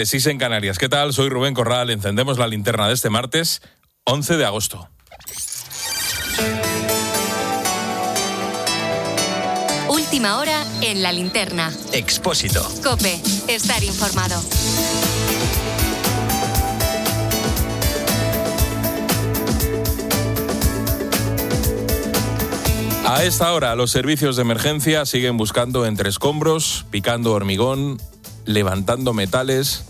SIS en Canarias. ¿Qué tal? Soy Rubén Corral. Encendemos la linterna de este martes, 11 de agosto. Última hora en la linterna. Expósito. COPE. Estar informado. A esta hora, los servicios de emergencia siguen buscando entre escombros, picando hormigón, levantando metales,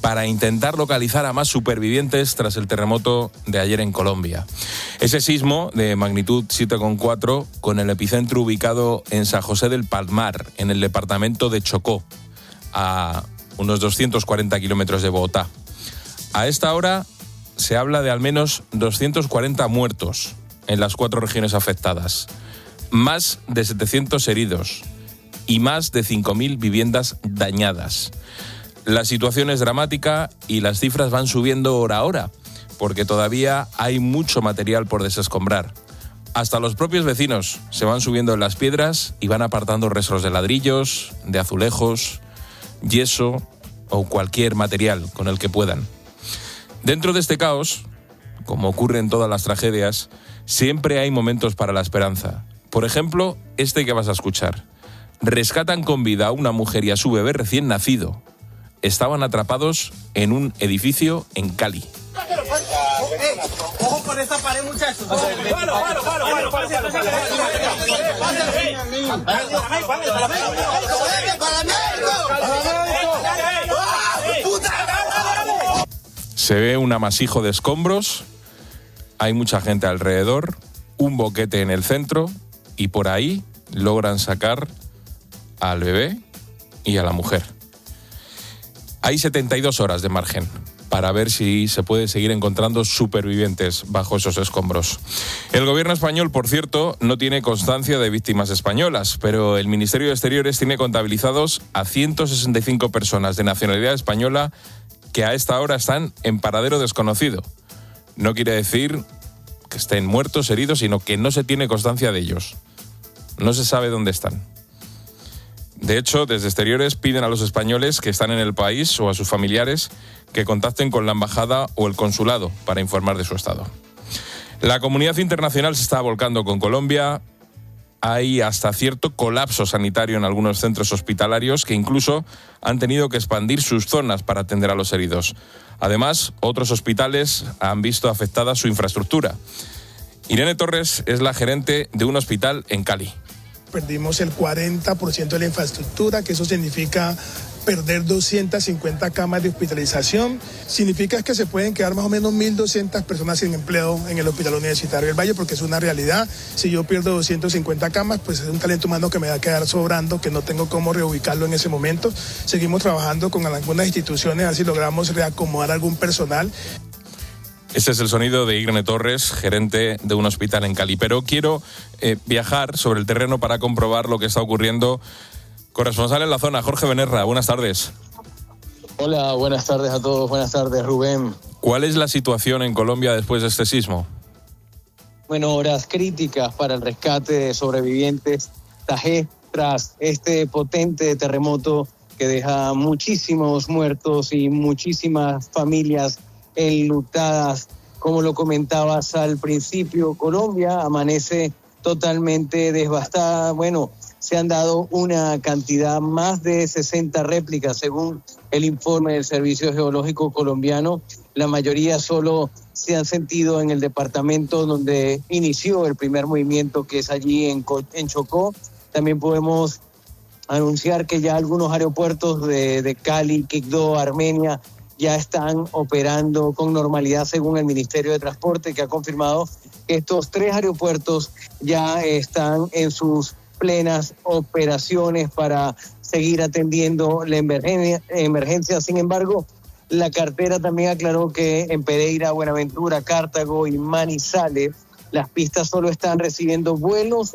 para intentar localizar a más supervivientes tras el terremoto de ayer en Colombia. Ese sismo de magnitud 7,4 con el epicentro ubicado en San José del Palmar, en el departamento de Chocó, a unos 240 kilómetros de Bogotá. A esta hora se habla de al menos 240 muertos en las 4 regiones afectadas, más de 700 heridos y más de 5.000 viviendas dañadas. La situación es dramática y las cifras van subiendo hora a hora, porque todavía hay mucho material por desescombrar. Hasta los propios vecinos se van subiendo en las piedras y van apartando restos de ladrillos, de azulejos, yeso o cualquier material con el que puedan. Dentro de este caos, como ocurre en todas las tragedias, siempre hay momentos para la esperanza. Por ejemplo, este que vas a escuchar. Rescatan con vida a una mujer y a su bebé recién nacido. Estaban atrapados en un edificio en Cali. Ojo por esa pared, muchachos. Se ve un amasijo de escombros, hay mucha gente alrededor, un boquete en el centro y por ahí logran sacar al bebé y a la mujer. Hay 72 horas de margen para ver si se puede seguir encontrando supervivientes bajo esos escombros. El gobierno español, por cierto, no tiene constancia de víctimas españolas, pero el Ministerio de Exteriores tiene contabilizados a 165 personas de nacionalidad española que a esta hora están en paradero desconocido. No quiere decir que estén muertos, heridos, sino que no se tiene constancia de ellos. No se sabe dónde están. De hecho, desde Exteriores piden a los españoles que están en el país o a sus familiares que contacten con la embajada o el consulado para informar de su estado. La comunidad internacional se está volcando con Colombia. Hay hasta cierto colapso sanitario en algunos centros hospitalarios que incluso han tenido que expandir sus zonas para atender a los heridos. Además, otros hospitales han visto afectada su infraestructura. Irene Torres es la gerente de un hospital en Cali. Perdimos el 40% de la infraestructura, que eso significa perder 250 camas de hospitalización. Significa que se pueden quedar más o menos 1.200 personas sin empleo en el Hospital Universitario del Valle, porque es una realidad. Si yo pierdo 250 camas, pues es un talento humano que me va a quedar sobrando, que no tengo cómo reubicarlo en ese momento. Seguimos trabajando con algunas instituciones, a ver si logramos reacomodar algún personal. Este es el sonido de Irene Torres, gerente de un hospital en Cali. Pero quiero viajar sobre el terreno para comprobar lo que está ocurriendo. Corresponsal en la zona, Jorge Benerra, buenas tardes. Hola, buenas tardes a todos, buenas tardes, Rubén. ¿Cuál es la situación en Colombia después de este sismo? Bueno, horas críticas para el rescate de sobrevivientes tras este potente terremoto que deja muchísimos muertos y muchísimas familias enlutadas. Como lo comentabas al principio, Colombia amanece totalmente devastada. Bueno, se han dado una cantidad más de 60 réplicas según el informe del Servicio Geológico Colombiano. La mayoría solo se han sentido en el departamento donde inició el primer movimiento, que es allí en Chocó. También podemos anunciar que ya algunos aeropuertos de Cali, Quibdó, Armenia, ya están operando con normalidad según el Ministerio de Transporte, que ha confirmado que estos 3 aeropuertos ya están en sus plenas operaciones para seguir atendiendo la emergencia. Sin embargo, la cartera también aclaró que en Pereira, Buenaventura, Cartago y Manizales, las pistas solo están recibiendo vuelos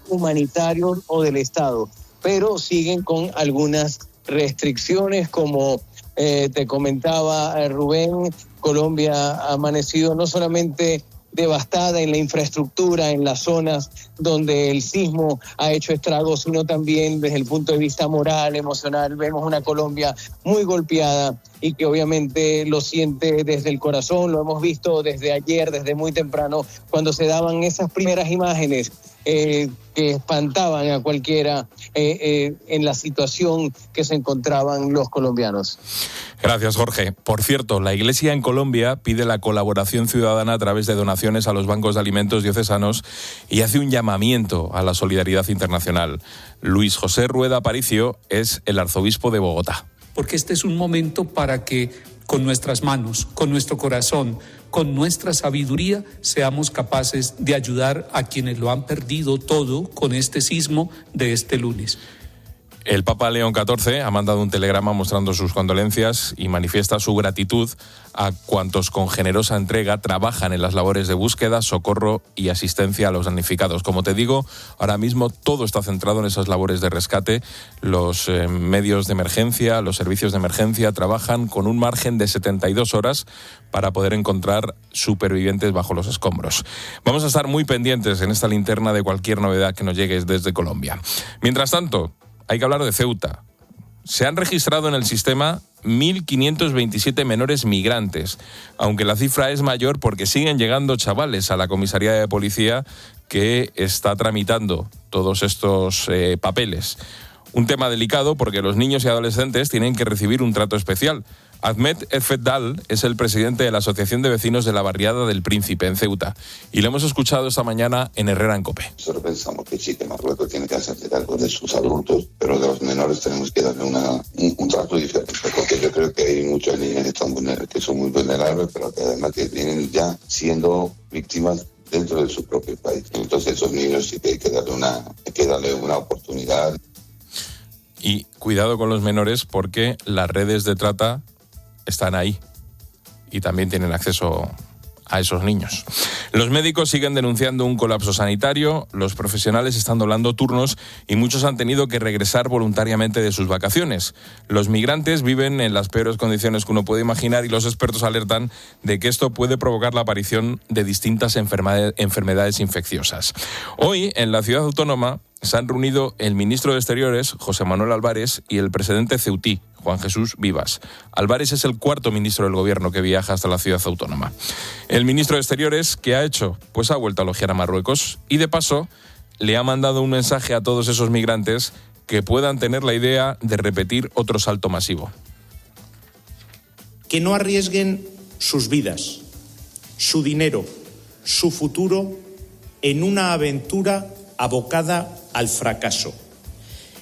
humanitarios o del Estado, pero siguen con algunas restricciones, como te comentaba Rubén. Colombia ha amanecido no solamente devastada en la infraestructura, en las zonas donde el sismo ha hecho estragos, sino también desde el punto de vista moral, emocional. Vemos una Colombia muy golpeada y que obviamente lo siente desde el corazón. Lo hemos visto desde ayer, desde muy temprano, cuando se daban esas primeras imágenes que espantaban a cualquiera en la situación que se encontraban los colombianos. Gracias, Jorge. Por cierto, la Iglesia en Colombia pide la colaboración ciudadana a través de donaciones a los bancos de alimentos diocesanos y hace un llamamiento a la solidaridad internacional. Luis José Rueda Aparicio es el arzobispo de Bogotá. Porque este es un momento para que con nuestras manos, con nuestro corazón, con nuestra sabiduría, seamos capaces de ayudar a quienes lo han perdido todo con este sismo de este lunes. El Papa León XIV ha mandado un telegrama mostrando sus condolencias y manifiesta su gratitud a cuantos con generosa entrega trabajan en las labores de búsqueda, socorro y asistencia a los damnificados. Como te digo, ahora mismo todo está centrado en esas labores de rescate. Los medios de emergencia, los servicios de emergencia trabajan con un margen de 72 horas para poder encontrar supervivientes bajo los escombros. Vamos a estar muy pendientes en esta linterna de cualquier novedad que nos llegue desde Colombia. Mientras tanto, hay que hablar de Ceuta. Se han registrado en el sistema 1.527 menores migrantes, aunque la cifra es mayor porque siguen llegando chavales a la comisaría de policía que está tramitando todos estos papeles. Un tema delicado porque los niños y adolescentes tienen que recibir un trato especial. Ahmed Effeddal es el presidente de la Asociación de Vecinos de la Barriada del Príncipe en Ceuta y lo hemos escuchado esta mañana en Herrera en COPE. Nosotros pensamos que sí, que Marruecos tiene que hacerse cargo de sus adultos, pero de los menores tenemos que darle un trato diferente, porque yo creo que hay muchos niños que son muy vulnerables, pero que además que vienen ya siendo víctimas dentro de su propio país. Entonces esos niños sí que hay que darle una oportunidad. Y cuidado con los menores porque las redes de trata están ahí y también tienen acceso a esos niños. Los médicos siguen denunciando un colapso sanitario, los profesionales están doblando turnos y muchos han tenido que regresar voluntariamente de sus vacaciones. Los migrantes viven en las peores condiciones que uno puede imaginar y los expertos alertan de que esto puede provocar la aparición de distintas enfermedades infecciosas. Hoy, en la ciudad autónoma, se han reunido el ministro de Exteriores, José Manuel Álvarez, y el presidente ceutí, Juan Jesús Vivas. Álvarez es el cuarto ministro del gobierno que viaja hasta la ciudad autónoma. El ministro de Exteriores, ¿qué ha hecho? Pues ha vuelto a elogiar a Marruecos y, de paso, le ha mandado un mensaje a todos esos migrantes que puedan tener la idea de repetir otro salto masivo. Que no arriesguen sus vidas, su dinero, su futuro en una aventura abocada al fracaso.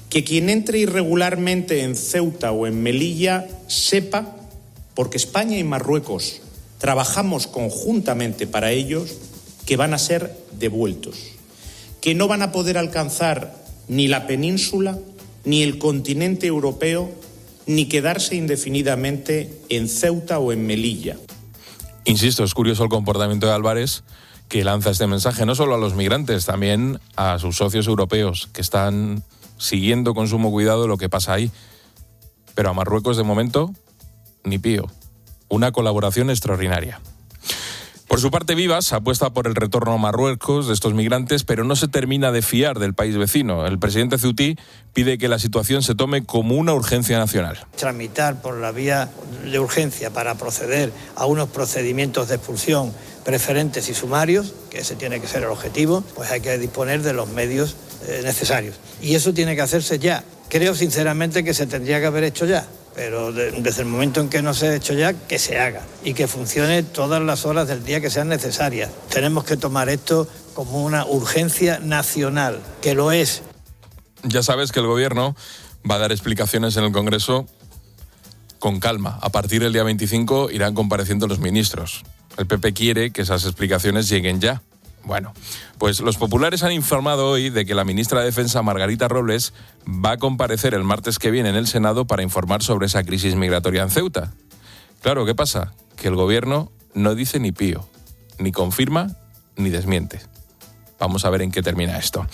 Que quien entre irregularmente en Ceuta o en Melilla sepa, porque España y Marruecos trabajamos conjuntamente para ellos, que van a ser devueltos, que no van a poder alcanzar ni la península, ni el continente europeo, ni quedarse indefinidamente en Ceuta o en Melilla. Insisto, es curioso el comportamiento de Álvarez, que lanza este mensaje no solo a los migrantes, también a sus socios europeos, que están siguiendo con sumo cuidado lo que pasa ahí. Pero a Marruecos, de momento, ni pío. Una colaboración extraordinaria. Por su parte, Vivas apuesta por el retorno a Marruecos de estos migrantes, pero no se termina de fiar del país vecino. El presidente ceutí pide que la situación se tome como una urgencia nacional. Tramitar por la vía de urgencia para proceder a unos procedimientos de expulsión preferentes y sumarios, que ese tiene que ser el objetivo, pues hay que disponer de los medios necesarios. Y eso tiene que hacerse ya. Creo sinceramente que se tendría que haber hecho ya, pero desde el momento en que no se ha hecho ya, que se haga y que funcione todas las horas del día que sean necesarias. Tenemos que tomar esto como una urgencia nacional, que lo es. Ya sabes que el gobierno va a dar explicaciones en el Congreso con calma. A partir del día 25 irán compareciendo los ministros. El PP quiere que esas explicaciones lleguen ya. Bueno, pues los populares han informado hoy de que la ministra de Defensa, Margarita Robles, va a comparecer el martes que viene en el Senado para informar sobre esa crisis migratoria en Ceuta. Claro, ¿qué pasa? Que el gobierno no dice ni pío, ni confirma ni desmiente. Vamos a ver en qué termina esto.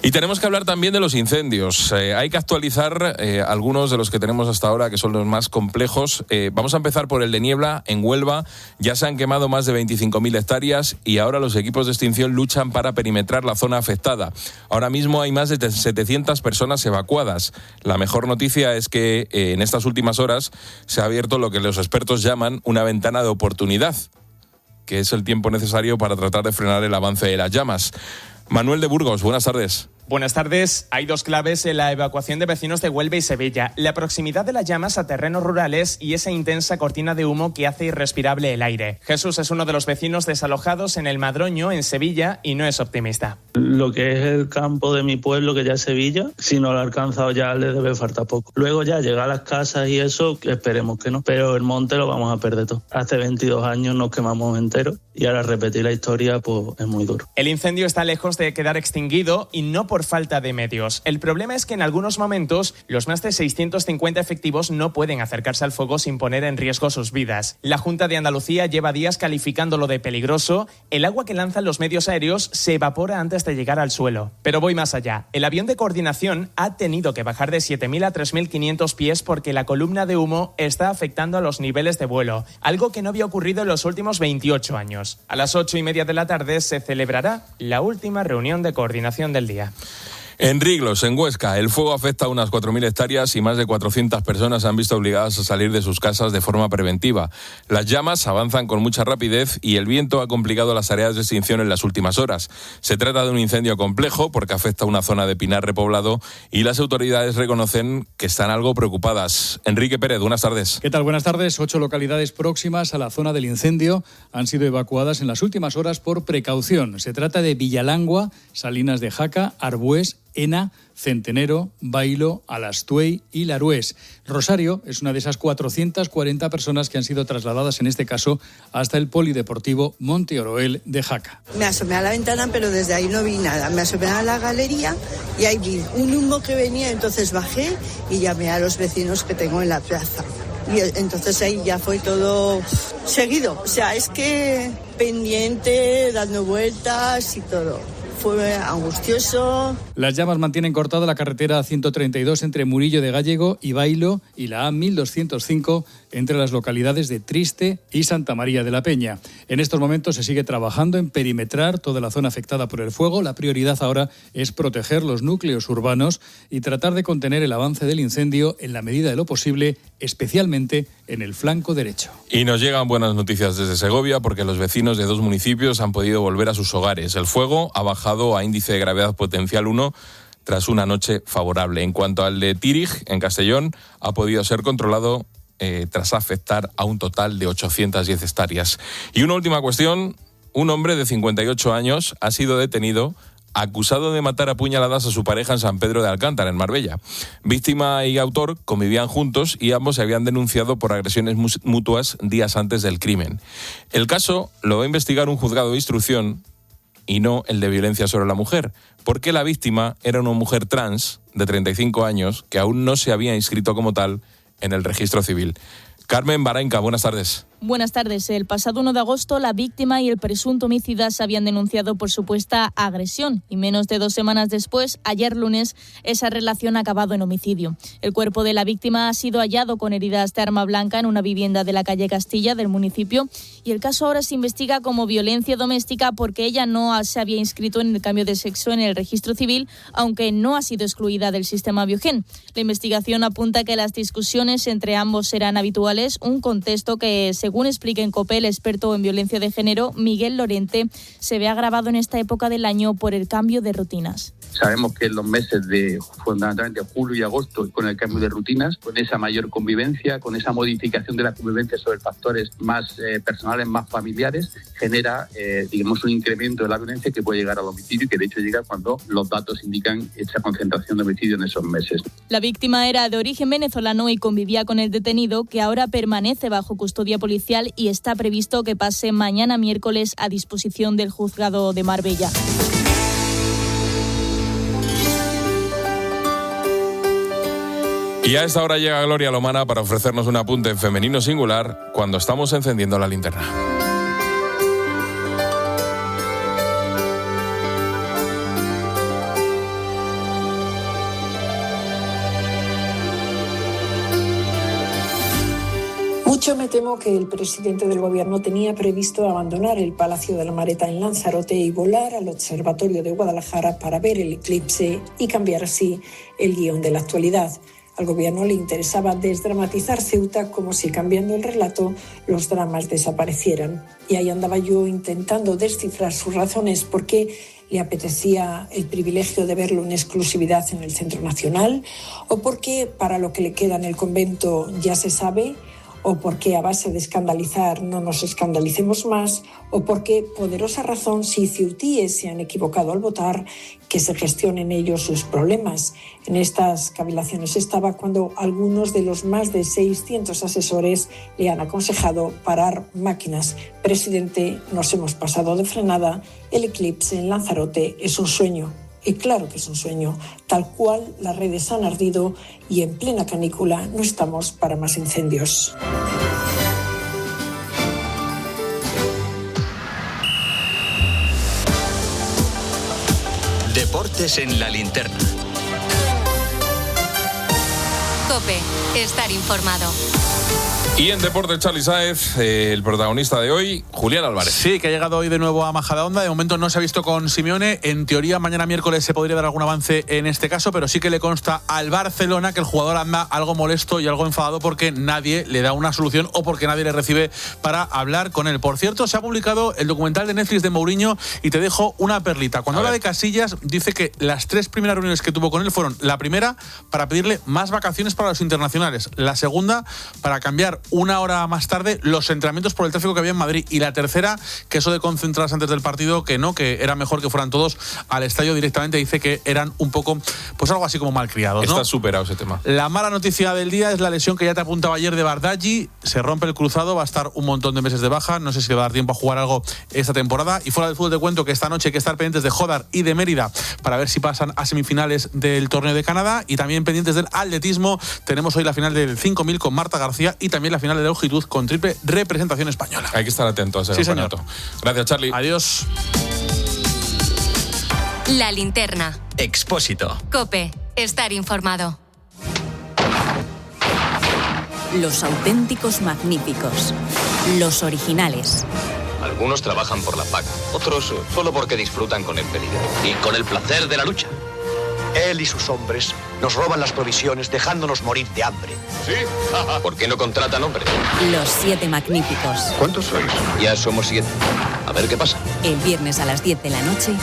Y tenemos que hablar también de los incendios. Hay que actualizar algunos de los que tenemos hasta ahora, que son los más complejos. Vamos a empezar por el de Niebla, en Huelva. Ya se han quemado más de 25.000 hectáreas y ahora los equipos de extinción luchan para perimetrar la zona afectada. Ahora mismo hay más de 700 personas evacuadas. La mejor noticia es que en estas últimas horas se ha abierto lo que los expertos llaman una ventana de oportunidad, que es el tiempo necesario para tratar de frenar el avance de las llamas. Manuel de Burgos, buenas tardes. Buenas tardes. Hay dos claves en la evacuación de vecinos de Huelva y Sevilla: la proximidad de las llamas a terrenos rurales y esa intensa cortina de humo que hace irrespirable el aire. Jesús es uno de los vecinos desalojados en el Madroño, en Sevilla, y no es optimista. Lo que es el campo de mi pueblo, que ya es Sevilla, si no lo ha alcanzado ya le debe faltar poco. Luego ya llega a las casas y eso, esperemos que no, pero el monte lo vamos a perder todo. Hace 22 años nos quemamos enteros y ahora repetir la historia pues es muy duro. El incendio está lejos de quedar extinguido y no por falta de medios. El problema es que en algunos momentos los más de 650 efectivos no pueden acercarse al fuego sin poner en riesgo sus vidas. La Junta de Andalucía lleva días calificándolo de peligroso. El agua que lanzan los medios aéreos se evapora antes de llegar al suelo. Pero voy más allá. El avión de coordinación ha tenido que bajar de 7.000 a 3.500 pies porque la columna de humo está afectando a los niveles de vuelo, algo que no había ocurrido en los últimos 28 años. A las 8:30 de la tarde se celebrará la última reunión de coordinación del día. En Riglos, en Huesca, el fuego afecta a unas 4.000 hectáreas y más de 400 personas se han visto obligadas a salir de sus casas de forma preventiva. Las llamas avanzan con mucha rapidez y el viento ha complicado las tareas de extinción en las últimas horas. Se trata de un incendio complejo porque afecta a una zona de pinar repoblado y las autoridades reconocen que están algo preocupadas. Enrique Pérez, buenas tardes. ¿Qué tal? Buenas tardes. 8 localidades próximas a la zona del incendio han sido evacuadas en las últimas horas por precaución. Se trata de Villalangua, Salinas de Jaca, Arbués, Ena, Centenero, Bailo, Alastuey y Larués. Rosario es una de esas 440 personas que han sido trasladadas en este caso hasta el polideportivo Monte Oroel de Jaca. Me asomé a la ventana, pero desde ahí no vi nada. Me asomé a la galería y ahí vi un humo que venía, entonces bajé y llamé a los vecinos que tengo en la plaza. Y entonces ahí ya fue todo seguido. O sea, es que pendiente, dando vueltas y todo. Fue angustioso. Las llamas mantienen cortada la carretera 132 entre Murillo de Gállego y Bailo y la A1205 entre las localidades de Triste y Santa María de la Peña. En estos momentos se sigue trabajando en perimetrar toda la zona afectada por el fuego. La prioridad ahora es proteger los núcleos urbanos y tratar de contener el avance del incendio en la medida de lo posible, especialmente en el flanco derecho. Y nos llegan buenas noticias desde Segovia porque los vecinos de 2 municipios han podido volver a sus hogares. El fuego ha bajado a índice de gravedad potencial 1 tras una noche favorable. En cuanto al de Tírig, en Castellón, ha podido ser controlado tras afectar a un total de 810 hectáreas. Y una última cuestión: un hombre de 58 años ha sido detenido acusado de matar a puñaladas a su pareja en San Pedro de Alcántara, en Marbella. Víctima y autor convivían juntos y ambos se habían denunciado por agresiones mutuas días antes del crimen. El caso lo va a investigar un juzgado de instrucción y no el de violencia sobre la mujer, porque la víctima era una mujer trans de 35 años que aún no se había inscrito como tal en el registro civil. Carmen Barainca, buenas tardes. Buenas tardes. El pasado 1 de agosto, la víctima y el presunto homicida se habían denunciado por supuesta agresión y menos de 2 semanas después, ayer lunes, esa relación ha acabado en homicidio. El cuerpo de la víctima ha sido hallado con heridas de arma blanca en una vivienda de la calle Castilla del municipio y el caso ahora se investiga como violencia doméstica porque ella no se había inscrito en el cambio de sexo en el registro civil, aunque no ha sido excluida del sistema Biogen. La investigación apunta que las discusiones entre ambos serán habituales, un contexto que, según explica en COPE el experto en violencia de género, Miguel Lorente, se ve agravado en esta época del año por el cambio de rutinas. Sabemos que en los meses de fundamentalmente julio y agosto, con el cambio de rutinas, con esa mayor convivencia, con esa modificación de la convivencia sobre factores más personales, más familiares, genera, un incremento de la violencia que puede llegar al homicidio y que de hecho llega cuando los datos indican esa concentración de homicidio en esos meses. La víctima era de origen venezolano y convivía con el detenido, que ahora permanece bajo custodia policial y está previsto que pase mañana miércoles a disposición del juzgado de Marbella. Y a esta hora llega Gloria Lomana para ofrecernos un apunte en femenino singular cuando estamos encendiendo la linterna. Yo me temo que el presidente del Gobierno tenía previsto abandonar el Palacio de la Mareta en Lanzarote y volar al Observatorio de Guadalajara para ver el eclipse y cambiar así el guión de la actualidad. Al Gobierno le interesaba desdramatizar Ceuta como si, cambiando el relato, los dramas desaparecieran. Y ahí andaba yo intentando descifrar sus razones, por qué le apetecía el privilegio de verlo en exclusividad en el Centro Nacional, o por qué para lo que le queda en el convento ya se sabe, o por qué a base de escandalizar no nos escandalicemos más, o por qué, poderosa razón, si ceutíes se han equivocado al votar, que se gestionen ellos sus problemas. En estas cavilaciones estaba cuando algunos de los más de 600 asesores le han aconsejado parar máquinas. Presidente, nos hemos pasado de frenada, el eclipse en Lanzarote es un sueño. Y claro que es un sueño, tal cual las redes han ardido y en plena canícula no estamos para más incendios. Deportes en la linterna. COPE, estar informado. Y en Deportes, Charly Sáez, el protagonista de hoy, Julián Álvarez. Sí, que ha llegado hoy de nuevo a Majadahonda. De momento no se ha visto con Simeone. En teoría, mañana miércoles se podría dar algún avance en este caso, pero sí que le consta al Barcelona que el jugador anda algo molesto y algo enfadado porque nadie le da una solución o porque nadie le recibe para hablar con él. Por cierto, se ha publicado el documental de Netflix de Mourinho y te dejo una perlita. Cuando habla de Casillas, dice que las 3 primeras reuniones que tuvo con él fueron: la primera, para pedirle más vacaciones para los internacionales; la segunda, para cambiar una hora más tarde los entrenamientos por el tráfico que había en Madrid; y la tercera, que eso de concentrarse antes del partido, que no, que era mejor que fueran todos al estadio directamente. Dice que eran un poco, pues algo así como malcriados, ¿no? Está superado ese tema. La mala noticia del día es la lesión que ya te apuntaba ayer de Bardghji. Se rompe el cruzado, va a estar un montón de meses de baja. No sé si le va a dar tiempo a jugar algo esta temporada. Y fuera del fútbol te cuento que esta noche hay que estar pendientes de Jodar y de Mérida para ver si pasan a semifinales del torneo de Canadá. Y también pendientes del atletismo. Tenemos hoy la final del 5000 con Marta García y también la final de la longitud con triple representación española. Hay que estar atento a ese campeonato. Gracias, Charly. Adiós. La linterna. Expósito. COPE, estar informado. Los auténticos magníficos. Los originales. Algunos trabajan por la paga, otros solo porque disfrutan con el peligro y con el placer de la lucha. Él y sus hombres nos roban las provisiones dejándonos morir de hambre. ¿Sí? ¿Por qué no contratan hombres? Los 7 magníficos. ¿Cuántos sois? Ya somos 7. A ver qué pasa. El viernes a las 10 de la noche,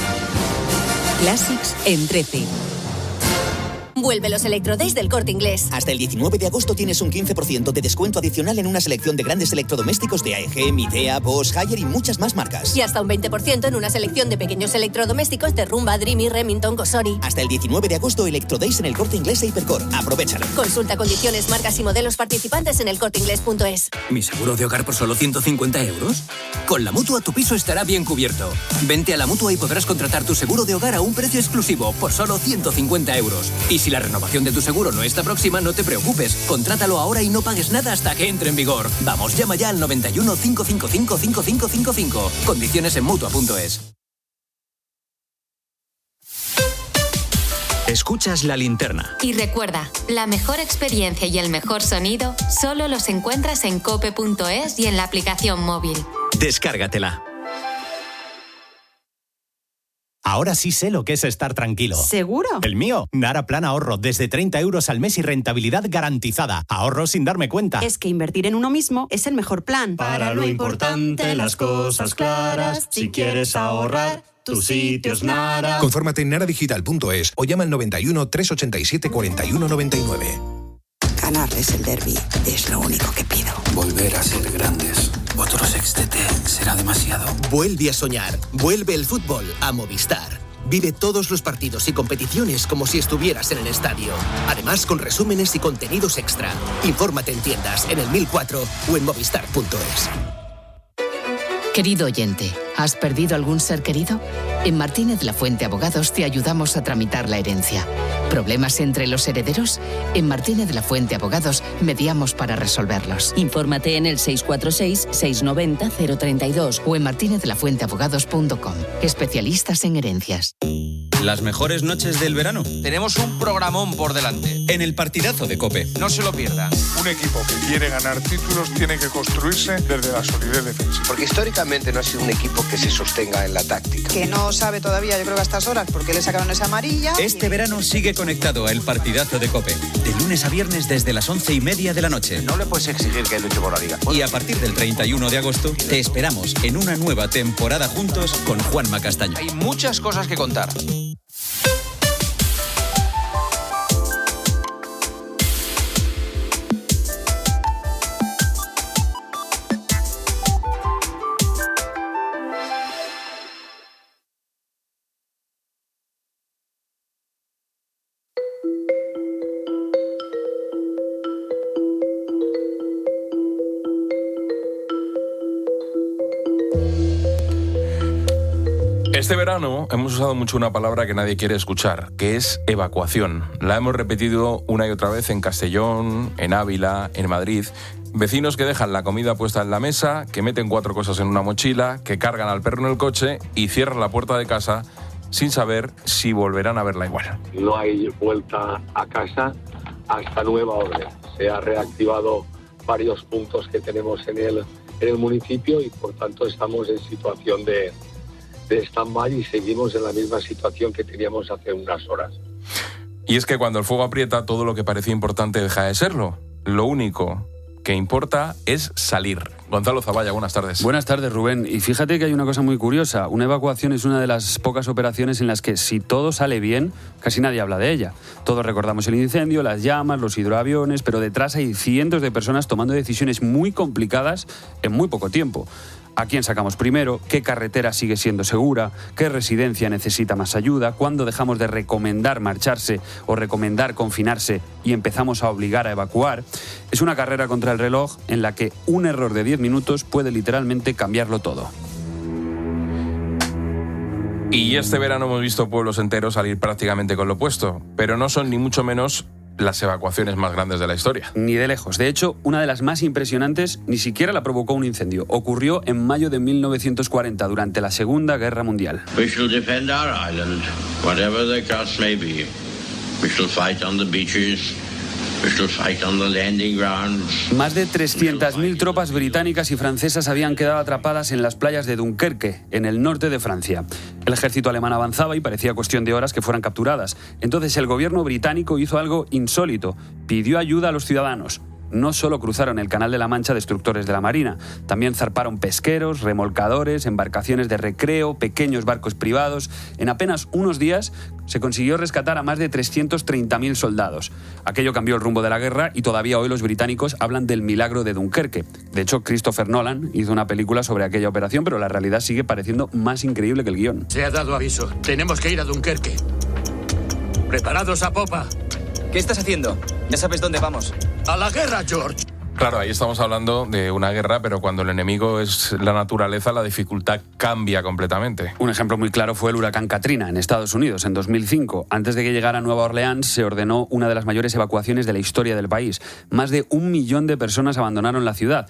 Classics en 13. Vuelve los Electrodays del Corte Inglés. Hasta el 19 de agosto tienes un 15% de descuento adicional en una selección de grandes electrodomésticos de AEG, Midea, Bosch, Haier y muchas más marcas. Y hasta un 20% en una selección de pequeños electrodomésticos de Rumba, Dreamy, Remington, Cosori. Hasta el 19 de agosto, Electrodays en el Corte Inglés e Hipercor. Aprovéchalo. Consulta condiciones, marcas y modelos participantes en elcorteinglés.es. ¿Mi seguro de hogar por solo 150 euros? Con la Mutua tu piso estará bien cubierto. Vente a la Mutua y podrás contratar tu seguro de hogar a un precio exclusivo por solo 150 euros. Y si la renovación de tu seguro no está próxima, no te preocupes. Contrátalo ahora y no pagues nada hasta que entre en vigor. Vamos, llama ya al 91 555 5555. Condiciones en Mutua.es. Escuchas La Linterna. Y recuerda, la mejor experiencia y el mejor sonido solo los encuentras en cope.es y en la aplicación móvil. Descárgatela. Ahora sí sé lo que es estar tranquilo. ¿Seguro? El mío, Nara Plan Ahorro, desde 30 euros al mes y rentabilidad garantizada. Ahorro sin darme cuenta. Es que invertir en uno mismo es el mejor plan. Para lo importante, las cosas claras. Si quieres ahorrar, tu sitio es Nara. Confórmate en naradigital.es o llama al 91 387 41 99. Ganarles el derbi es lo único que pido. Volver a ser grandes. Otro sextete será demasiado. Vuelve a soñar. Vuelve el fútbol a Movistar. Vive todos los partidos y competiciones como si estuvieras en el estadio. Además, con resúmenes y contenidos extra. Infórmate en tiendas, en el 1004 o en movistar.es. Querido oyente, ¿has perdido algún ser querido? En Martínez La Fuente Abogados te ayudamos a tramitar la herencia. ¿Problemas entre los herederos? En Martínez La Fuente Abogados mediamos para resolverlos. Infórmate en el 646-690-032 o en martinezlafuenteabogados.com. Especialistas en herencias. Las mejores noches del verano. Tenemos un programón por delante. En el partidazo de COPE. No se lo pierdan. Un equipo que quiere ganar títulos tiene que construirse desde la solidez defensiva. Porque históricamente no ha sido un equipo que se sostenga en la táctica. Que no sabe todavía, yo creo que a estas horas, porque le sacaron esa amarilla. Este verano sigue conectado a El Partidazo de COPE. De lunes a viernes desde las 11:30 de la noche. No le puedes exigir que luche por la liga. Y a partir del 31 de agosto te esperamos en una nueva temporada juntos con Juanma Castaño. Hay muchas cosas que contar. Este verano hemos usado mucho una palabra que nadie quiere escuchar, que es evacuación. La hemos repetido una y otra vez en Castellón, en Ávila, en Madrid. Vecinos que dejan la comida puesta en la mesa, que meten 4 cosas en una mochila, que cargan al perro en el coche y cierran la puerta de casa sin saber si volverán a verla igual. No hay vuelta a casa hasta nueva orden. Se ha reactivado varios puntos que tenemos en el municipio y por tanto estamos en situación de stand-by y seguimos en la misma situación que teníamos hace unas horas. Y es que cuando el fuego aprieta, todo lo que parecía importante deja de serlo. Lo único que importa es salir. Gonzalo Zavalla, buenas tardes. Buenas tardes, Rubén. Y fíjate que hay una cosa muy curiosa. Una evacuación es una de las pocas operaciones en las que, si todo sale bien, casi nadie habla de ella. Todos recordamos el incendio, las llamas, los hidroaviones, pero detrás hay cientos de personas tomando decisiones muy complicadas en muy poco tiempo. ¿A quién sacamos primero? ¿Qué carretera sigue siendo segura? ¿Qué residencia necesita más ayuda? ¿Cuándo dejamos de recomendar marcharse o recomendar confinarse y empezamos a obligar a evacuar? Es una carrera contra el reloj en la que un error de 10 minutos puede literalmente cambiarlo todo. Y este verano hemos visto pueblos enteros salir prácticamente con lo opuesto, pero no son ni mucho menos las evacuaciones más grandes de la historia. Ni de lejos. De hecho, una de las más impresionantes ni siquiera la provocó un incendio. Ocurrió en mayo de 1940, durante la Segunda Guerra Mundial. We shall defend our island, whatever the cost may be. We shall fight on the beaches. We shall fight on the landing grounds. Más de 300.000 tropas británicas y francesas habían quedado atrapadas en las playas de Dunkerque, en el norte de Francia. El ejército alemán avanzaba y parecía cuestión de horas que fueran capturadas. Entonces el gobierno británico hizo algo insólito. Pidió ayuda a los ciudadanos. No solo cruzaron el Canal de la Mancha destructores de la Marina, también zarparon pesqueros, remolcadores, embarcaciones de recreo, pequeños barcos privados. En apenas unos días se consiguió rescatar a más de 330.000 soldados. Aquello cambió el rumbo de la guerra y todavía hoy los británicos hablan del milagro de Dunkerque. De hecho, Christopher Nolan hizo una película sobre aquella operación, pero la realidad sigue pareciendo más increíble que el guión. Se ha dado aviso. Tenemos que ir a Dunkerque. Preparados a popa. ¿Qué estás haciendo? Ya sabes dónde vamos. ¡A la guerra, George! Claro, ahí estamos hablando de una guerra, pero cuando el enemigo es la naturaleza, la dificultad cambia completamente. Un ejemplo muy claro fue el huracán Katrina en Estados Unidos en 2005. Antes de que llegara a Nueva Orleans, se ordenó una de las mayores evacuaciones de la historia del país. Más de 1 millón de personas abandonaron la ciudad.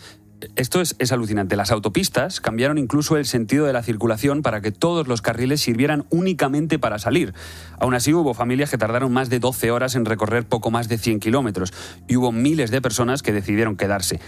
Esto es alucinante. Las autopistas cambiaron incluso el sentido de la circulación para que todos los carriles sirvieran únicamente para salir. Aún así, hubo familias que tardaron más de 12 horas en recorrer poco más de 100 kilómetros y hubo miles de personas que decidieron quedarse.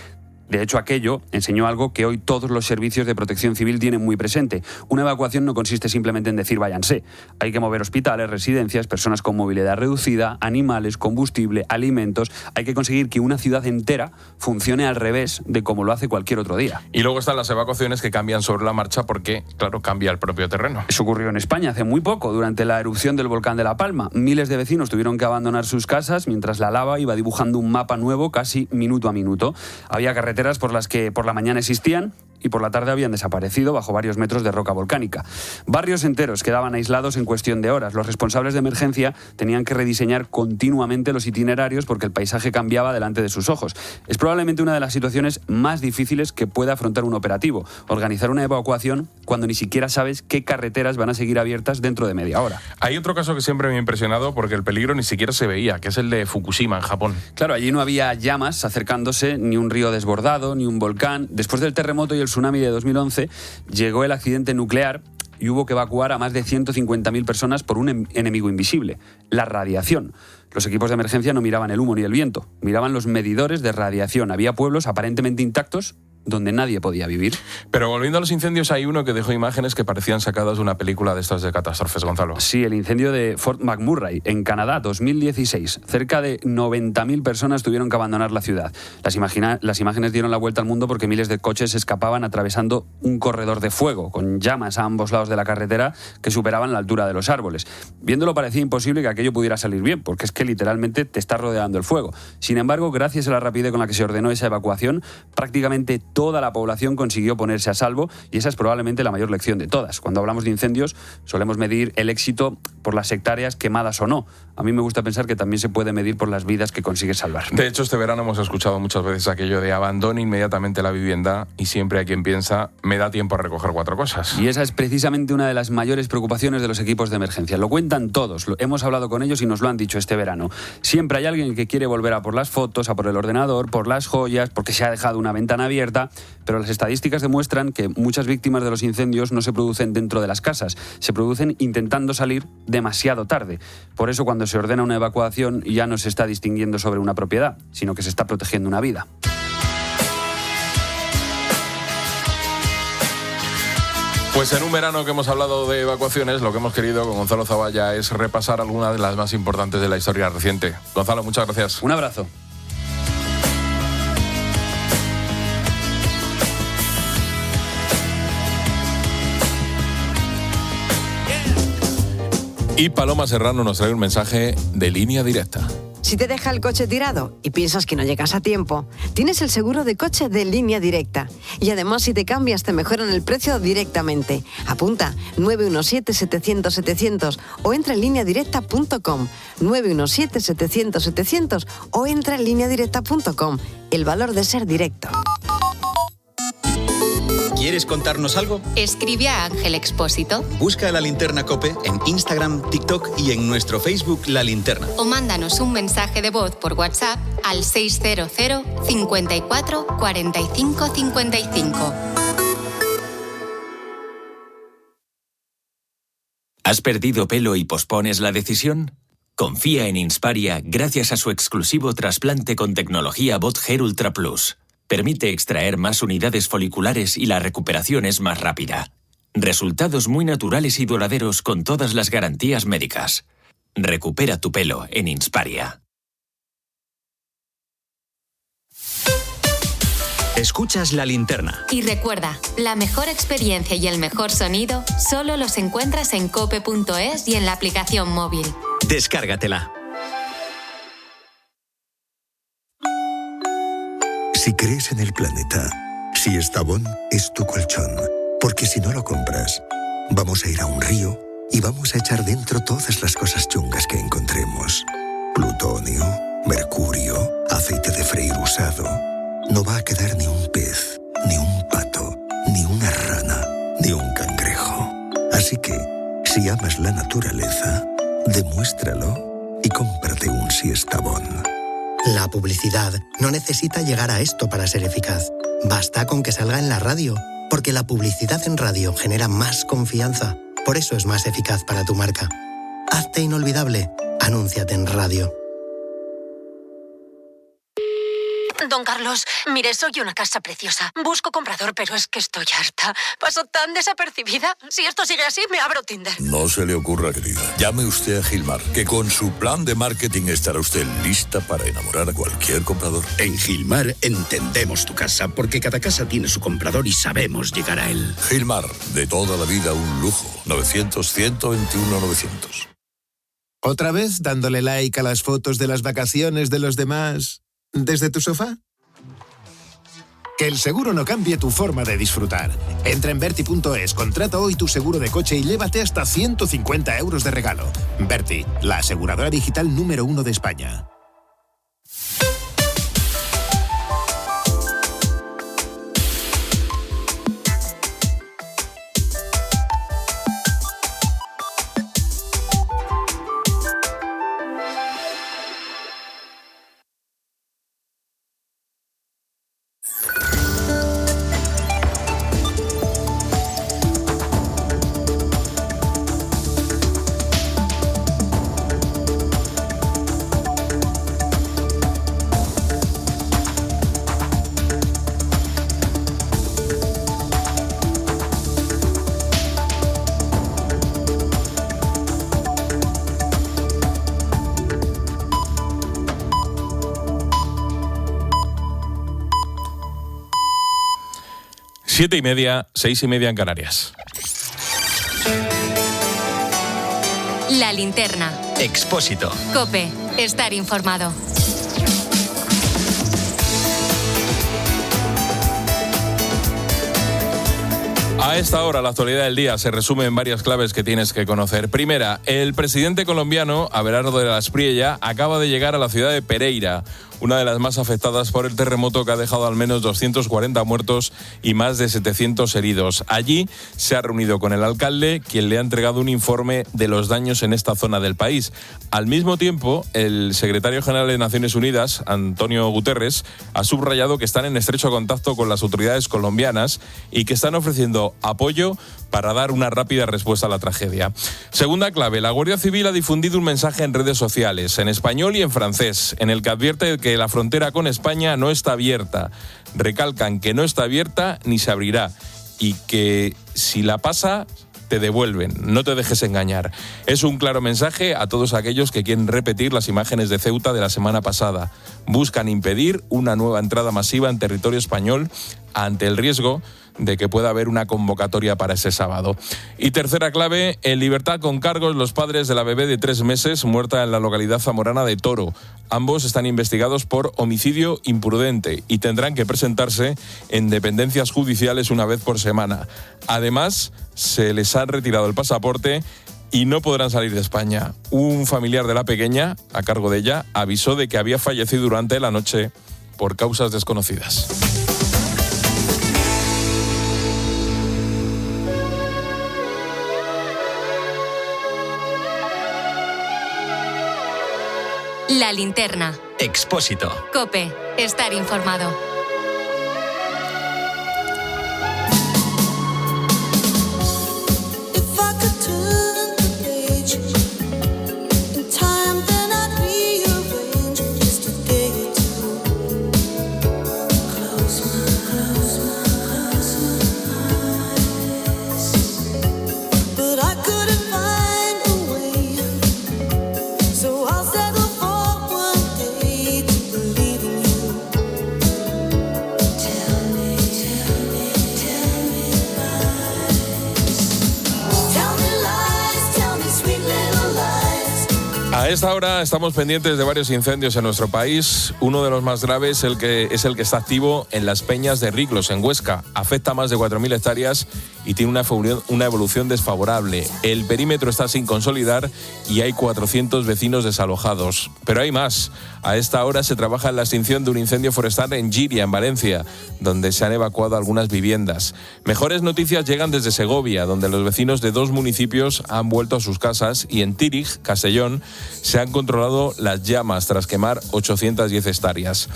De hecho, aquello enseñó algo que hoy todos los servicios de protección civil tienen muy presente. Una evacuación no consiste simplemente en decir váyanse. Hay que mover hospitales, residencias, personas con movilidad reducida, animales, combustible, alimentos. Hay que conseguir que una ciudad entera funcione al revés de como lo hace cualquier otro día. Y luego están las evacuaciones que cambian sobre la marcha porque, claro, cambia el propio terreno. Eso ocurrió en España hace muy poco, durante la erupción del volcán de La Palma. Miles de vecinos tuvieron que abandonar sus casas mientras la lava iba dibujando un mapa nuevo casi minuto a minuto. Había carreteras por las que por la mañana existían y por la tarde habían desaparecido bajo varios metros de roca volcánica. Barrios enteros quedaban aislados en cuestión de horas. Los responsables de emergencia tenían que rediseñar continuamente los itinerarios porque el paisaje cambiaba delante de sus ojos. Es probablemente una de las situaciones más difíciles que puede afrontar un operativo, organizar una evacuación cuando ni siquiera sabes qué carreteras van a seguir abiertas dentro de media hora. Hay otro caso que siempre me ha impresionado porque el peligro ni siquiera se veía, que es el de Fukushima, en Japón. Claro, allí no había llamas acercándose, ni un río desbordado, ni un volcán. Después del terremoto y el tsunami de 2011, llegó el accidente nuclear y hubo que evacuar a más de 150.000 personas por un enemigo invisible, la radiación. Los equipos de emergencia no miraban el humo ni el viento, miraban los medidores de radiación. Había pueblos aparentemente intactos donde nadie podía vivir. Pero volviendo a los incendios, hay uno que dejó imágenes que parecían sacadas de una película de estas de catástrofes, Gonzalo. Sí, el incendio de Fort McMurray, en Canadá, 2016. Cerca de 90.000 personas tuvieron que abandonar la ciudad. Las imágenes dieron la vuelta al mundo porque miles de coches escapaban atravesando un corredor de fuego, con llamas a ambos lados de la carretera que superaban la altura de los árboles. Viéndolo parecía imposible que aquello pudiera salir bien, porque es que literalmente te está rodeando el fuego. Sin embargo, gracias a la rapidez con la que se ordenó esa evacuación, prácticamente toda la población consiguió ponerse a salvo, y esa es probablemente la mayor lección de todas. Cuando hablamos de incendios, solemos medir el éxito por las hectáreas quemadas o no. A mí me gusta pensar que también se puede medir por las vidas que consigues salvar. De hecho, este verano hemos escuchado muchas veces aquello de abandone inmediatamente la vivienda, y siempre hay quien piensa, me da tiempo a recoger 4 cosas. Y esa es precisamente una de las mayores preocupaciones de los equipos de emergencia. Lo cuentan todos, hemos hablado con ellos y nos lo han dicho este verano. Siempre hay alguien que quiere volver a por las fotos, a por el ordenador, por las joyas, porque se ha dejado una ventana abierta, pero las estadísticas demuestran que muchas víctimas de los incendios no se producen dentro de las casas, se producen intentando salir demasiado tarde. Por eso, cuando se ordena una evacuación, ya no se está distinguiendo sobre una propiedad, sino que se está protegiendo una vida. Pues en un verano que hemos hablado de evacuaciones, lo que hemos querido con Gonzalo Zavalla es repasar algunas de las más importantes de la historia reciente. Gonzalo, muchas gracias. Un abrazo. Y Paloma Serrano nos trae un mensaje de Línea Directa. Si te deja el coche tirado y piensas que no llegas a tiempo, tienes el seguro de coche de Línea Directa. Y además, si te cambias, te mejoran el precio directamente. Apunta 917-700-700 o entra en lineadirecta.com. 917-700-700 o entra en lineadirecta.com. El valor de ser directo. ¿Quieres contarnos algo? Escribe a Ángel Expósito. Busca La Linterna COPE en Instagram, TikTok y en nuestro Facebook La Linterna. O mándanos un mensaje de voz por WhatsApp al 600 54 45 55. ¿Has perdido pelo y pospones la decisión? Confía en Insparia gracias a su exclusivo trasplante con tecnología Bot Hair Ultra Plus. Permite extraer más unidades foliculares y la recuperación es más rápida. Resultados muy naturales y duraderos con todas las garantías médicas. Recupera tu pelo en Insparia. Escuchas La Linterna. Y recuerda, la mejor experiencia y el mejor sonido solo los encuentras en cope.es y en la aplicación móvil. Descárgatela. Si crees en el planeta, si Estavón es tu colchón, porque si no lo compras, vamos a ir a un río y vamos a echar dentro todas las cosas chungas que encontremos. Plutonio, mercurio, aceite de freír usado. No va a quedar ni un pez, ni un pato, ni una rana, ni un cangrejo. Así que, si amas la naturaleza, demuéstralo y cómprate un Siestabón. La publicidad no necesita llegar a esto para ser eficaz. Basta con que salga en la radio, porque la publicidad en radio genera más confianza. Por eso es más eficaz para tu marca. Hazte inolvidable. Anúnciate en radio. Don Carlos, mire, soy una casa preciosa. Busco comprador, pero es que estoy harta. Paso tan desapercibida. Si esto sigue así, me abro Tinder. No se le ocurra, querida. Llame usted a Gilmar, que con su plan de marketing estará usted lista para enamorar a cualquier comprador. En Gilmar entendemos tu casa, porque cada casa tiene su comprador y sabemos llegar a él. Gilmar, de toda la vida un lujo. 900-121-900. ¿Otra vez dándole like a las fotos de las vacaciones de los demás desde tu sofá? Que el seguro no cambie tu forma de disfrutar. Entra en Berti.es, contrata hoy tu seguro de coche y llévate hasta 150 euros de regalo. Berti, la aseguradora digital número 1 de España. 7:30, 6:30 en Canarias. La linterna. Expósito. COPE. Estar informado. A esta hora, la actualidad del día se resume en varias claves que tienes que conocer. Primera, el presidente colombiano, Abelardo de la Espriella, acaba de llegar a la ciudad de Pereira, una de las más afectadas por el terremoto que ha dejado al menos 240 muertos y más de 700 heridos. Allí se ha reunido con el alcalde, quien le ha entregado un informe de los daños en esta zona del país. Al mismo tiempo, el secretario general de Naciones Unidas, Antonio Guterres, ha subrayado que están en estrecho contacto con las autoridades colombianas y que están ofreciendo apoyo para dar una rápida respuesta a la tragedia. Segunda clave, la Guardia Civil ha difundido un mensaje en redes sociales, en español y en francés, en el que advierte que la frontera con España no está abierta. Recalcan que no está abierta ni se abrirá y que si la pasa, te devuelven, no te dejes engañar. Es un claro mensaje a todos aquellos que quieren repetir las imágenes de Ceuta de la semana pasada. Buscan impedir una nueva entrada masiva en territorio español ante el riesgo de que pueda haber una convocatoria para ese sábado. Y tercera clave, en libertad con cargos los padres de la bebé de 3 meses muerta en la localidad zamorana de Toro. Ambos están investigados por homicidio imprudente y tendrán que presentarse en dependencias judiciales una vez por semana. Además, se les ha retirado el pasaporte y no podrán salir de España. Un familiar de la pequeña, a cargo de ella, avisó de que había fallecido durante la noche por causas desconocidas. La linterna. Expósito. COPE. Estar informado. A esta hora estamos pendientes de varios incendios en nuestro país. Uno de los más graves es el que está activo en las Peñas de Riclos, en Huesca. Afecta a más de 4.000 hectáreas y tiene una evolución desfavorable. El perímetro está sin consolidar y hay 400 vecinos desalojados. Pero hay más. A esta hora se trabaja en la extinción de un incendio forestal en Giria, en Valencia, donde se han evacuado algunas viviendas. Mejores noticias llegan desde Segovia, donde los vecinos de 2 municipios han vuelto a sus casas, y en Tírig, Castellón, se han controlado las llamas tras quemar 810 hectáreas.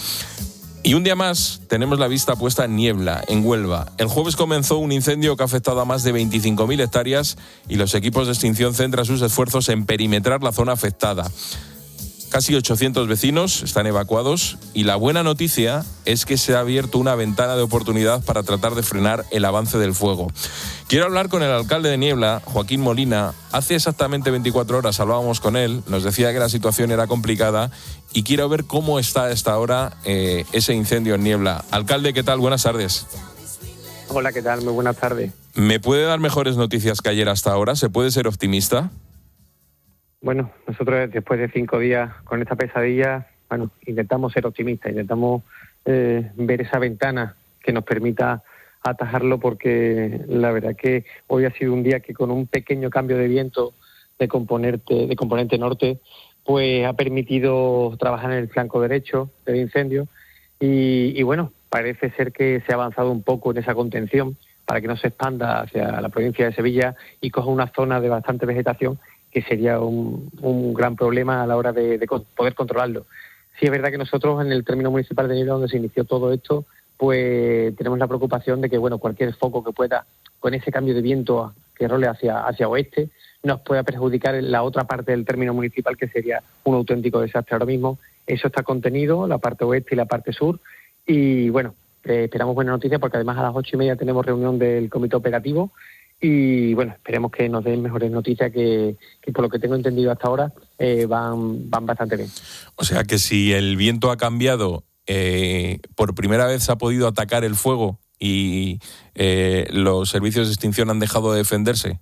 Y un día más tenemos la vista puesta en Niebla, en Huelva. El jueves comenzó un incendio que ha afectado a más de 25.000 hectáreas y los equipos de extinción centran sus esfuerzos en perimetrar la zona afectada. Casi 800 vecinos están evacuados y la buena noticia es que se ha abierto una ventana de oportunidad para tratar de frenar el avance del fuego. Quiero hablar con el alcalde de Niebla, Joaquín Molina. Hace exactamente 24 horas hablábamos con él, nos decía que la situación era complicada y quiero ver cómo está a esta hora ese incendio en Niebla. Alcalde, ¿qué tal? Buenas tardes. Hola, ¿qué tal? Muy buenas tardes. ¿Me puede dar mejores noticias que ayer hasta ahora? ¿Se puede ser optimista? Bueno, nosotros después de 5 días con esta pesadilla, intentamos ser optimistas, intentamos ver esa ventana que nos permita atajarlo, porque la verdad que hoy ha sido un día que con un pequeño cambio de viento de componente norte, pues ha permitido trabajar en el flanco derecho del incendio y bueno, parece ser que se ha avanzado un poco en esa contención para que no se expanda hacia la provincia de Sevilla y coja una zona de bastante vegetación, que sería un gran problema a la hora de poder controlarlo. Sí es verdad que nosotros en el término municipal de Niebla, donde se inició todo esto, pues tenemos la preocupación de que cualquier foco que pueda, con ese cambio de viento que role hacia oeste, nos pueda perjudicar en la otra parte del término municipal, que sería un auténtico desastre. Ahora mismo eso está contenido, la parte oeste y la parte sur, y esperamos buena noticia, porque además a las 8:30 tenemos reunión del comité operativo. Y esperemos que nos den mejores noticias que por lo que tengo entendido hasta ahora van bastante bien. O sea que si el viento ha cambiado, por primera vez se ha podido atacar el fuego y los servicios de extinción han dejado de defenderse?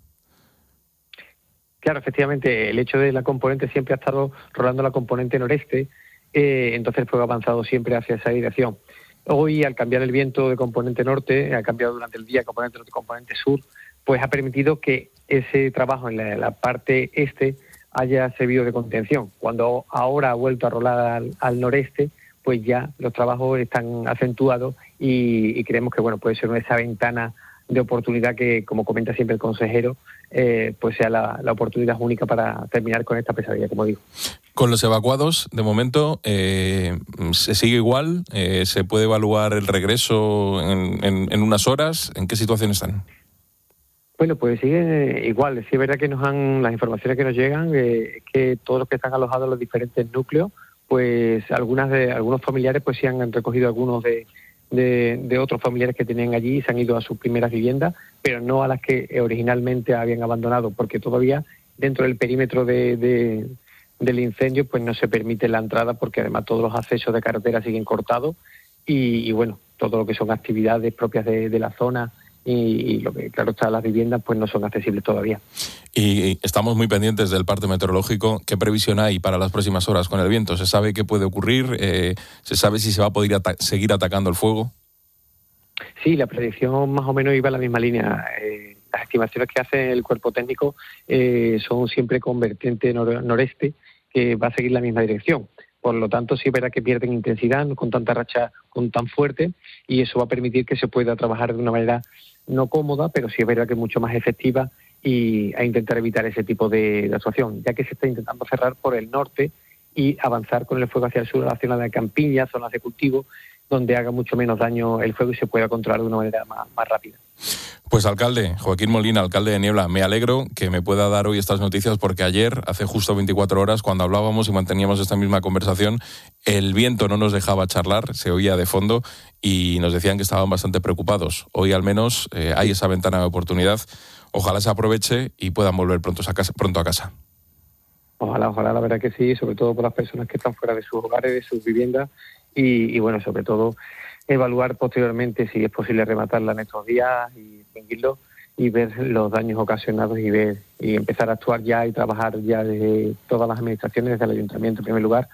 Claro, efectivamente, el hecho de la componente siempre ha estado rolando la componente noreste, entonces el fuego ha avanzado siempre hacia esa dirección. Hoy, al cambiar el viento de componente norte, ha cambiado durante el día componente norte, componente sur, pues ha permitido que ese trabajo en la parte este haya servido de contención. Cuando ahora ha vuelto a rolar al noreste, pues ya los trabajos están acentuados y creemos que bueno, puede ser esa ventana de oportunidad que, como comenta siempre el consejero, pues sea la oportunidad única para terminar con esta pesadilla, como digo. Con los evacuados, de momento, ¿se sigue igual? ¿Se puede evaluar el regreso en unas horas? ¿En qué situación están? Bueno, pues sigue igual. Sí es verdad que las informaciones que nos llegan, que todos los que están alojados en los diferentes núcleos, pues algunos familiares pues sí han recogido algunos de otros familiares que tenían allí y se han ido a sus primeras viviendas, pero no a las que originalmente habían abandonado, porque todavía dentro del perímetro del incendio pues no se permite la entrada, porque además todos los accesos de carretera siguen cortados y bueno, todo lo que son actividades propias de la zona y lo que claro está, las viviendas pues no son accesibles todavía. Y estamos muy pendientes del parte meteorológico. ¿Qué previsión hay para las próximas horas con el viento? ¿Se sabe qué puede ocurrir? ¿Se sabe si se va a poder seguir atacando el fuego? Sí, la predicción más o menos iba en la misma línea. Las estimaciones que hace el cuerpo técnico son siempre con vertiente noreste, que va a seguir la misma dirección. Por lo tanto, sí es verdad que pierden intensidad con tanta racha tan fuerte, y eso va a permitir que se pueda trabajar de una manera no cómoda, pero sí es verdad que mucho más efectiva y a intentar evitar ese tipo de actuación, ya que se está intentando cerrar por el norte y avanzar con el fuego hacia el sur, a la zona de campiña, zonas de cultivo, donde haga mucho menos daño el fuego y se pueda controlar de una manera más rápida. Pues alcalde, Joaquín Molina, alcalde de Niebla, me alegro que me pueda dar hoy estas noticias, porque ayer, hace justo 24 horas, cuando hablábamos y manteníamos esta misma conversación, el viento no nos dejaba charlar, se oía de fondo y nos decían que estaban bastante preocupados. Hoy al menos hay esa ventana de oportunidad. Ojalá se aproveche y puedan volver pronto a casa. Ojalá, la verdad que sí, sobre todo por las personas que están fuera de sus hogares, de sus viviendas, y bueno, sobre todo evaluar posteriormente si es posible rematarla en estos días y extinguirlo y ver los daños ocasionados y empezar a actuar ya y trabajar ya desde todas las administraciones, desde el ayuntamiento en primer lugar,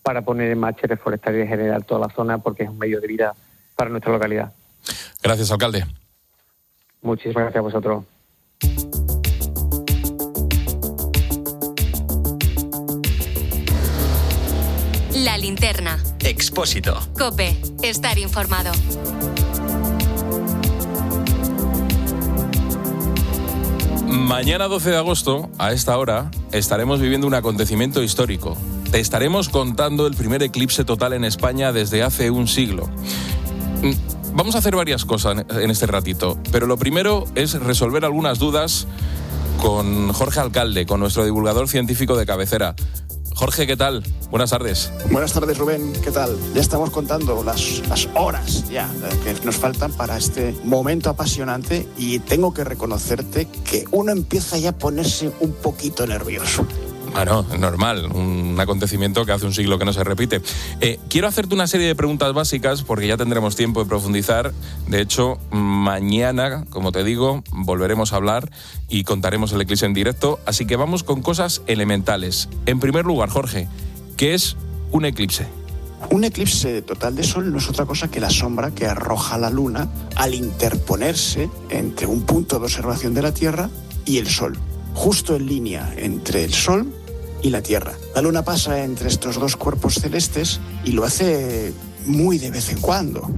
para poner en marcha, reforestar y regenerar toda la zona, porque es un medio de vida para nuestra localidad. Gracias, alcalde. Muchísimas gracias a vosotros. La linterna. Expósito. COPE. Estar informado. Mañana 12 de agosto, a esta hora, estaremos viviendo un acontecimiento histórico. Te estaremos contando el primer eclipse total en España desde hace un siglo. Vamos a hacer varias cosas en este ratito, pero lo primero es resolver algunas dudas con Jorge Alcalde, con nuestro divulgador científico de cabecera. Jorge, ¿qué tal? Buenas tardes. Buenas tardes, Rubén. ¿Qué tal? Ya estamos contando las horas ya que nos faltan para este momento apasionante, y tengo que reconocerte que uno empieza ya a ponerse un poquito nervioso. Bueno, es normal, un acontecimiento que hace un siglo que no se repite. Quiero hacerte una serie de preguntas básicas porque ya tendremos tiempo de profundizar. De hecho, mañana, como te digo, volveremos a hablar y contaremos el eclipse en directo. Así que vamos con cosas elementales. En primer lugar, Jorge, ¿qué es un eclipse? Un eclipse total de sol no es otra cosa que la sombra que arroja la luna al interponerse entre un punto de observación de la Tierra y el sol, justo en línea entre el sol y la Tierra. La luna pasa entre estos dos cuerpos celestes y lo hace muy de vez en cuando.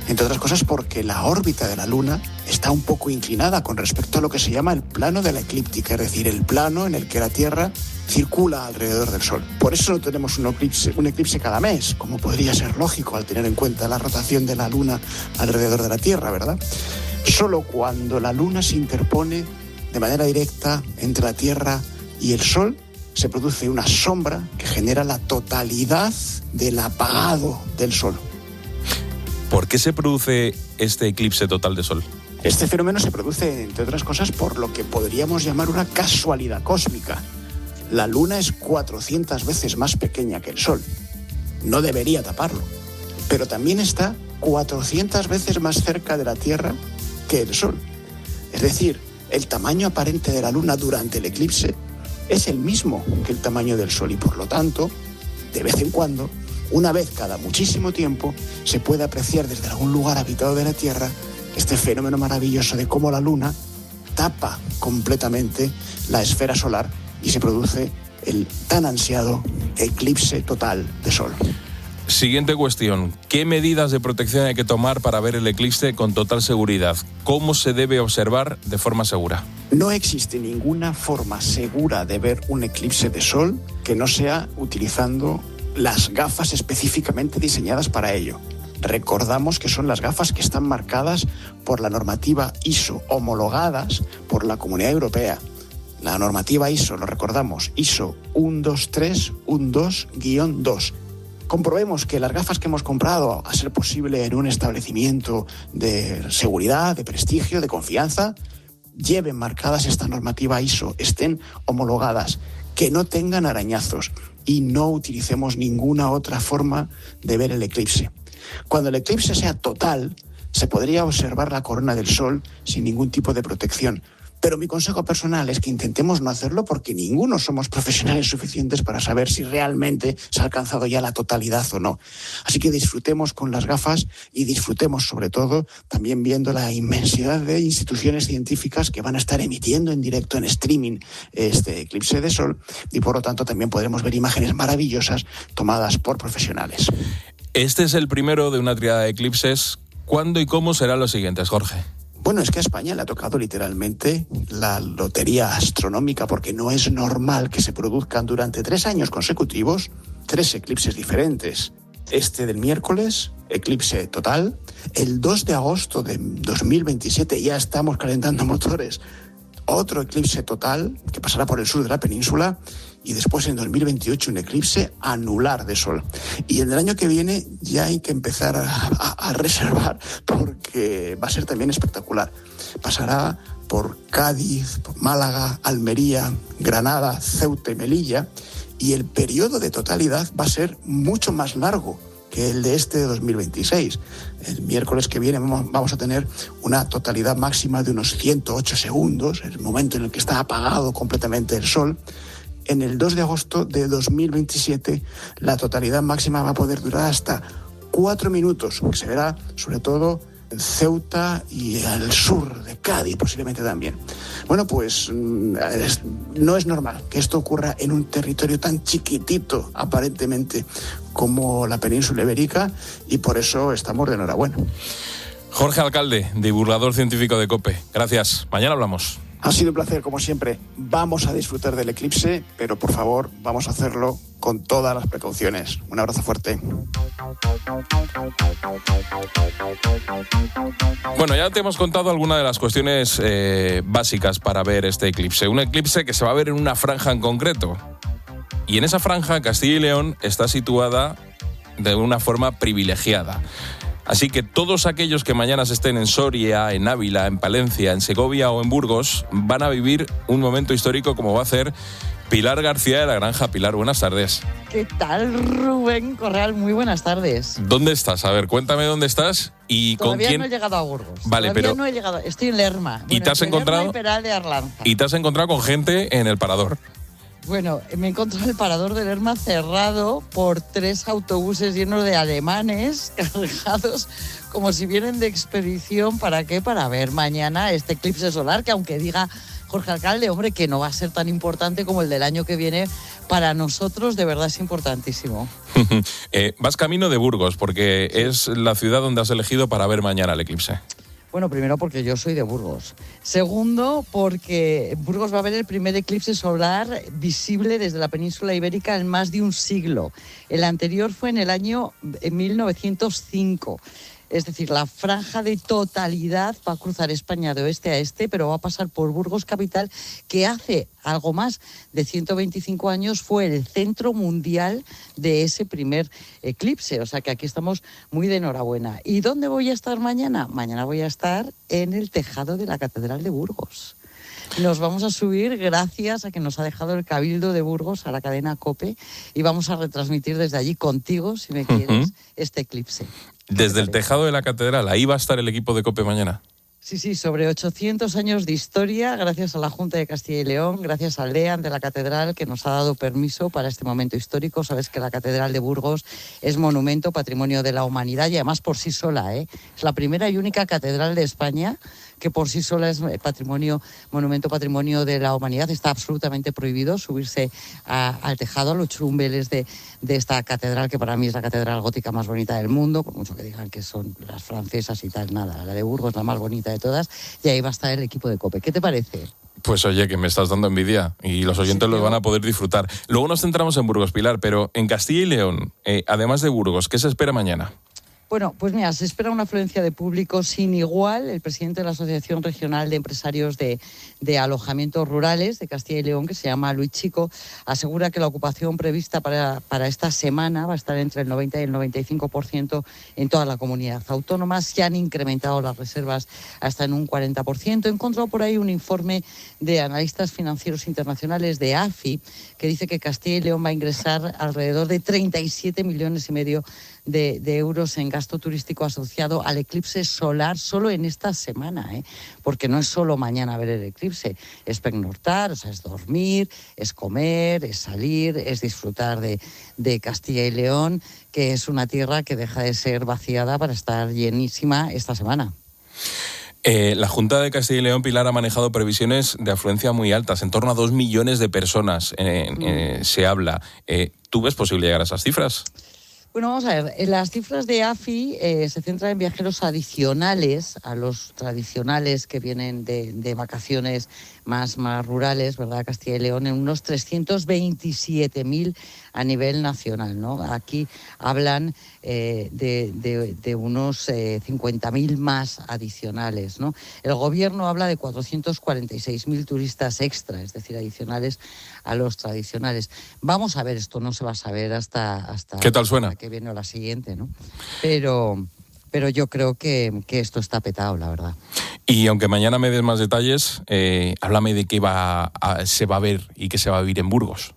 Entre otras cosas porque la órbita de la luna está un poco inclinada con respecto a lo que se llama el plano de la eclíptica, es decir, el plano en el que la Tierra circula alrededor del Sol. Por eso no tenemos un eclipse cada mes, como podría ser lógico al tener en cuenta la rotación de la luna alrededor de la Tierra, ¿verdad? Solo cuando la luna se interpone de manera directa entre la Tierra y el Sol, se produce una sombra que genera la totalidad del apagado del Sol. ¿Por qué se produce este eclipse total de Sol? Este fenómeno se produce, entre otras cosas, por lo que podríamos llamar una casualidad cósmica. La Luna es 400 veces más pequeña que el Sol. No debería taparlo. Pero también está 400 veces más cerca de la Tierra que el Sol. Es decir, el tamaño aparente de la Luna durante el eclipse es el mismo que el tamaño del Sol y por lo tanto, de vez en cuando, una vez cada muchísimo tiempo, se puede apreciar desde algún lugar habitado de la Tierra este fenómeno maravilloso de cómo la Luna tapa completamente la esfera solar y se produce el tan ansiado eclipse total de Sol. Siguiente cuestión. ¿Qué medidas de protección hay que tomar para ver el eclipse con total seguridad? ¿Cómo se debe observar de forma segura? No existe ninguna forma segura de ver un eclipse de Sol que no sea utilizando las gafas específicamente diseñadas para ello. Recordamos que son las gafas que están marcadas por la normativa ISO, homologadas por la Comunidad Europea. La normativa ISO, lo recordamos, ISO 12312-2. Comprobemos que las gafas que hemos comprado, a ser posible en un establecimiento de seguridad, de prestigio, de confianza, lleven marcadas esta normativa ISO, estén homologadas, que no tengan arañazos y no utilicemos ninguna otra forma de ver el eclipse. Cuando el eclipse sea total, se podría observar la corona del Sol sin ningún tipo de protección. Pero mi consejo personal es que intentemos no hacerlo porque ninguno somos profesionales suficientes para saber si realmente se ha alcanzado ya la totalidad o no. Así que disfrutemos con las gafas y disfrutemos sobre todo también viendo la inmensidad de instituciones científicas que van a estar emitiendo en directo en streaming este eclipse de Sol y por lo tanto también podremos ver imágenes maravillosas tomadas por profesionales. Este es el primero de una tríada de eclipses. ¿Cuándo y cómo serán los siguientes, Jorge? Bueno, es que a España le ha tocado literalmente la lotería astronómica porque no es normal que se produzcan durante 3 años consecutivos 3 eclipses diferentes. Este del miércoles, eclipse total. El 2 de agosto de 2027 ya estamos calentando motores. Otro eclipse total que pasará por el sur de la península y después en 2028 un eclipse anular de Sol. Y en el año que viene ya hay que empezar a reservar porque va a ser también espectacular. Pasará por Cádiz, por Málaga, Almería, Granada, Ceuta y Melilla y el periodo de totalidad va a ser mucho más largo que el de este de 2026. El miércoles que viene vamos a tener una totalidad máxima de unos 108 segundos, el momento en el que está apagado completamente el Sol. En el 2 de agosto de 2027 la totalidad máxima va a poder durar hasta 4 minutos, que se verá sobre todo en Ceuta y al sur de Cádiz posiblemente también. Bueno, pues no es normal que esto ocurra en un territorio tan chiquitito aparentemente como la península ibérica y por eso estamos de enhorabuena. Jorge Alcalde, divulgador científico de COPE. Gracias. Mañana hablamos. Ha sido un placer, como siempre. Vamos a disfrutar del eclipse, pero por favor, vamos a hacerlo con todas las precauciones. Un abrazo fuerte. Bueno, ya te hemos contado algunas de las cuestiones básicas para ver este eclipse. Un eclipse que se va a ver en una franja en concreto. Y en esa franja, Castilla y León está situada de una forma privilegiada. Así que todos aquellos que mañana estén en Soria, en Ávila, en Palencia, en Segovia o en Burgos van a vivir un momento histórico como va a hacer Pilar García de la Granja. Pilar, buenas tardes. ¿Qué tal, Rubén Correal? Muy buenas tardes. ¿Dónde estás? A ver, cuéntame dónde estás y Todavía con quién. No he llegado a Burgos. Vale, Todavía pero no he llegado. Estoy en Lerma. Bueno, ¿y te has encontrado? Lerma y Peral de Arlanza. Y te has encontrado con gente en el parador. Bueno, me he encontrado el parador de Lerma cerrado por 3 autobuses llenos de alemanes cargados como si vienen de expedición. ¿Para qué? Para ver mañana este eclipse solar que, aunque diga Jorge Alcalde, hombre, que no va a ser tan importante como el del año que viene, para nosotros de verdad es importantísimo. Vas camino de Burgos porque es la ciudad donde has elegido para ver mañana el eclipse. Bueno, primero porque yo soy de Burgos. Segundo, porque en Burgos va a haber el primer eclipse solar visible desde la península ibérica en más de un siglo. El anterior fue en el año 1905. Es decir, la franja de totalidad va a cruzar España de oeste a este, pero va a pasar por Burgos capital, que hace algo más de 125 años fue el centro mundial de ese primer eclipse. O sea que aquí estamos muy de enhorabuena. ¿Y dónde voy a estar mañana? Mañana voy a estar en el tejado de la Catedral de Burgos. Nos vamos a subir gracias a que nos ha dejado el Cabildo de Burgos a la cadena COPE y vamos a retransmitir desde allí contigo, si me quieres, este eclipse. Desde el tejado de la catedral, ahí va a estar el equipo de COPE mañana. Sí, sobre 800 años de historia, gracias a la Junta de Castilla y León, gracias al DEAN de la Catedral, que nos ha dado permiso para este momento histórico. Sabes que la Catedral de Burgos es monumento, patrimonio de la humanidad, y además por sí sola, es la primera y única catedral de España que por sí sola es monumento, patrimonio de la humanidad. Está absolutamente prohibido subirse al tejado, a los churumbeles de esta catedral, que para mí es la catedral gótica más bonita del mundo, por mucho que digan que son las francesas y tal, nada, la de Burgos es la más bonita de todas, y ahí va a estar el equipo de COPE. ¿Qué te parece? Pues oye, que me estás dando envidia y los oyentes los van a poder disfrutar. Luego nos centramos en Burgos, Pilar, pero en Castilla y León, además de Burgos, ¿qué se espera mañana? Bueno, pues mira, se espera una afluencia de público sin igual. El presidente de la Asociación Regional de Empresarios de Alojamientos Rurales de Castilla y León, que se llama Luis Chico, asegura que la ocupación prevista para esta semana va a estar entre el 90 y el 95% en toda la comunidad autónoma. Se han incrementado las reservas hasta en un 40%. He encontrado por ahí un informe de analistas financieros internacionales de AFI que dice que Castilla y León va a ingresar alrededor de 37,5 millones de euros en gasto turístico asociado al eclipse solar solo en esta semana, porque no es solo mañana ver el eclipse, es pernoctar, o sea, es dormir, es comer, es salir, es disfrutar de Castilla y León, que es una tierra que deja de ser vaciada para estar llenísima esta semana. La Junta de Castilla y León, Pilar, ha manejado previsiones de afluencia muy altas, en torno a 2 millones de personas se habla. ¿Tú ves posible llegar a esas cifras? Bueno, vamos a ver, las cifras de AFI se centran en viajeros adicionales a los tradicionales que vienen de vacaciones más rurales, ¿verdad? Castilla y León, en unos 327.000 a nivel nacional, ¿no? Aquí hablan de unos 50.000 más adicionales, ¿no? El gobierno habla de 446.000 turistas extra, es decir, adicionales a los tradicionales. Vamos a ver, esto no se va a saber hasta ¿qué tal suena? La que viene o la siguiente, ¿no? Pero yo creo que esto está petado, la verdad. Y aunque mañana me des más detalles, háblame de qué se va a ver y qué se va a vivir en Burgos.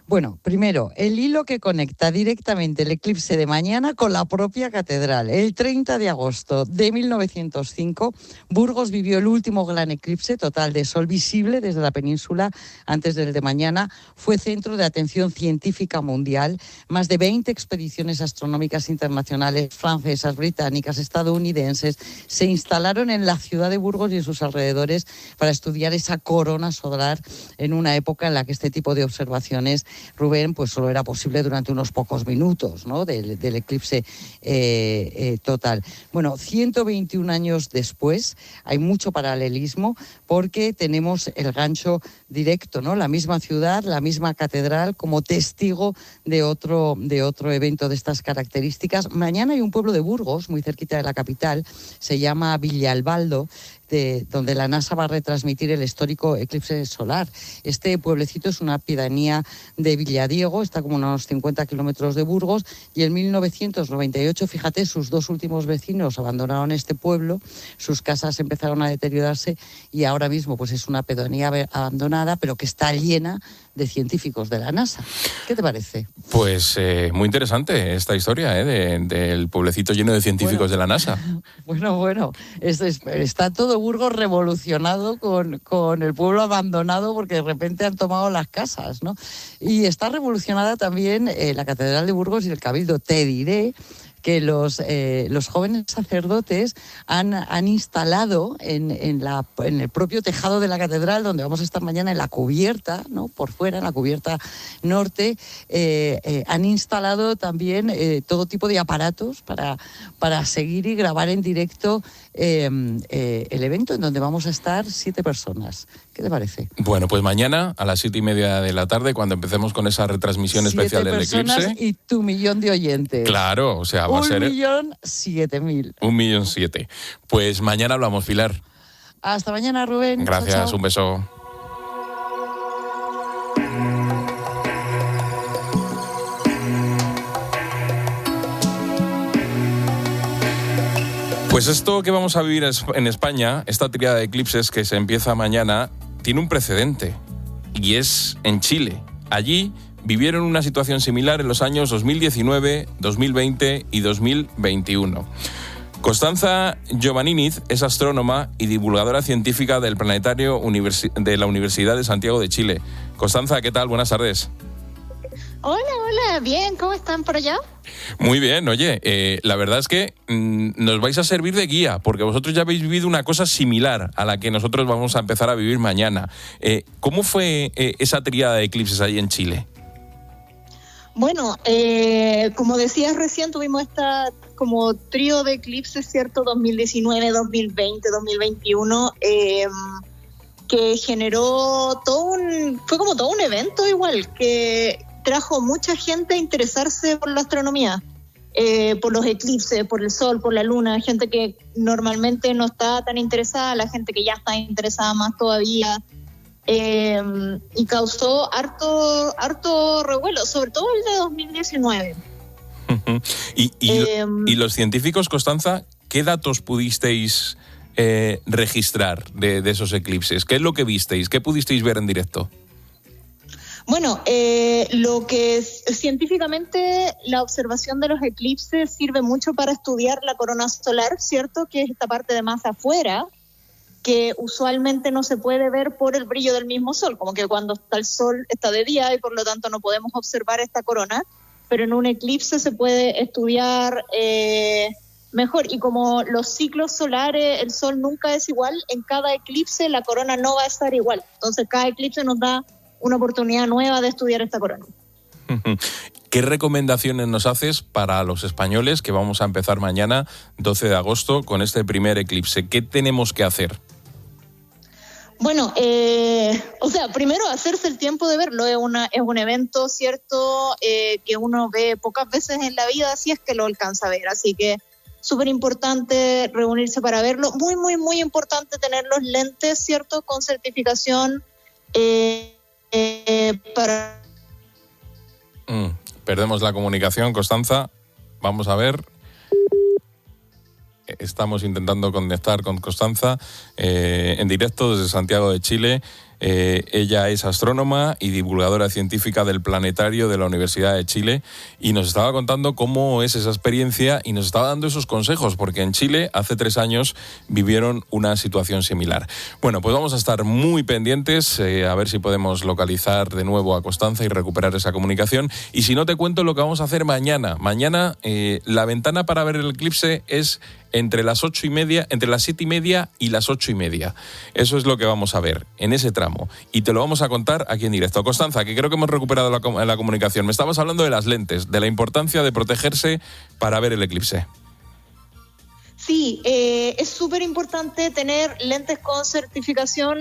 Bueno, primero, el hilo que conecta directamente el eclipse de mañana con la propia catedral. El 30 de agosto de 1905, Burgos vivió el último gran eclipse total de sol visible desde la península antes del de mañana. Fue centro de atención científica mundial. Más de 20 expediciones astronómicas internacionales, francesas, británicas, estadounidenses, se instalaron en la ciudad de Burgos y en sus alrededores para estudiar esa corona solar en una época en la que este tipo de observaciones, Rubén, pues solo era posible durante unos pocos minutos, ¿no? del eclipse total. Bueno, 121 años después hay mucho paralelismo porque tenemos el gancho directo, ¿no? La misma ciudad, la misma catedral como testigo de otro evento de estas características. Mañana hay un pueblo de Burgos, muy cerquita de la capital, se llama Villalbaldo, donde la NASA va a retransmitir el histórico eclipse solar. Este pueblecito es una pedanía de Villadiego, está como a unos 50 kilómetros de Burgos, y en 1998, fíjate, sus dos últimos vecinos abandonaron este pueblo, sus casas empezaron a deteriorarse y ahora mismo pues es una pedanía abandonada, pero que está llena de científicos de la NASA. ¿Qué te parece? Pues muy interesante esta historia del pueblecito lleno de científicos de la NASA. Bueno, está todo Burgos revolucionado con el pueblo abandonado porque de repente han tomado las casas, ¿no? Y está revolucionada también la Catedral de Burgos y el Cabildo. Te diré que los jóvenes sacerdotes han instalado en el propio tejado de la catedral, donde vamos a estar mañana en la cubierta, ¿no? Por fuera, en la cubierta norte, han instalado también todo tipo de aparatos para seguir y grabar en directo el evento, en donde vamos a estar 7 personas. ¿Qué te parece? Bueno, pues mañana a las 7:30 de la tarde, cuando empecemos con esa retransmisión especial del eclipse. Y tu millón de oyentes. Claro, o sea, va a ser 1.007.000. 1.007.000. Pues mañana hablamos, Pilar. Hasta mañana, Rubén. Gracias, chao, chao. un beso. Pues esto que vamos a vivir en España, esta tríada de eclipses que se empieza mañana, tiene un precedente, y es en Chile. Allí vivieron una situación similar en los años 2019, 2020 y 2021. Constanza Giovanniniz es astrónoma y divulgadora científica del planetario de la Universidad de Santiago de Chile. Constanza, ¿qué tal? Buenas tardes. Hola, bien, ¿cómo están por allá? Muy bien, oye, la verdad es que nos vais a servir de guía, porque vosotros ya habéis vivido una cosa similar a la que nosotros vamos a empezar a vivir mañana. ¿Cómo fue esa tríada de eclipses ahí en Chile? Bueno, como decías recién, tuvimos esta como trío de eclipses, ¿cierto? 2019, 2020, 2021, que generó fue como todo un evento igual, que trajo mucha gente a interesarse por la astronomía, por los eclipses, por el sol, por la luna, gente que normalmente no está tan interesada, la gente que ya está interesada más todavía, y causó harto revuelo, sobre todo el de 2019. ¿Y los científicos, Constanza, qué datos pudisteis registrar de esos eclipses? ¿Qué es lo que visteis? ¿Qué pudisteis ver en directo? Bueno, lo que es, científicamente la observación de los eclipses sirve mucho para estudiar la corona solar, ¿cierto? Que es esta parte de más afuera, que usualmente no se puede ver por el brillo del mismo sol, como que cuando está el sol está de día y por lo tanto no podemos observar esta corona, pero en un eclipse se puede estudiar mejor. Y como los ciclos solares, el sol nunca es igual, en cada eclipse la corona no va a estar igual. Entonces cada eclipse nos da una oportunidad nueva de estudiar esta corona. ¿Qué recomendaciones nos haces para los españoles que vamos a empezar mañana, 12 de agosto, con este primer eclipse? ¿Qué tenemos que hacer? Bueno, primero hacerse el tiempo de verlo. Es un evento, ¿cierto?, que uno ve pocas veces en la vida, si es que lo alcanza a ver. Así que súper importante reunirse para verlo. Muy, muy, muy importante tener los lentes, ¿cierto?, con certificación para... Perdemos la comunicación, Constanza. Vamos a ver. Estamos intentando conectar con Constanza en directo desde Santiago de Chile. Ella es astrónoma y divulgadora científica del planetario de la Universidad de Chile y nos estaba contando cómo es esa experiencia y nos estaba dando esos consejos, porque en Chile hace 3 años vivieron una situación similar. Bueno, pues vamos a estar muy pendientes a ver si podemos localizar de nuevo a Constanza y recuperar esa comunicación. Y si no, te cuento lo que vamos a hacer mañana. Mañana la ventana para ver el eclipse es entre las 8:30, entre las 7:30 y las 8:30. Eso es lo que vamos a ver en ese tramo. Y te lo vamos a contar aquí en directo. Constanza, que creo que hemos recuperado la comunicación. Me estabas hablando de las lentes, de la importancia de protegerse para ver el eclipse. Sí, es súper importante tener lentes con certificación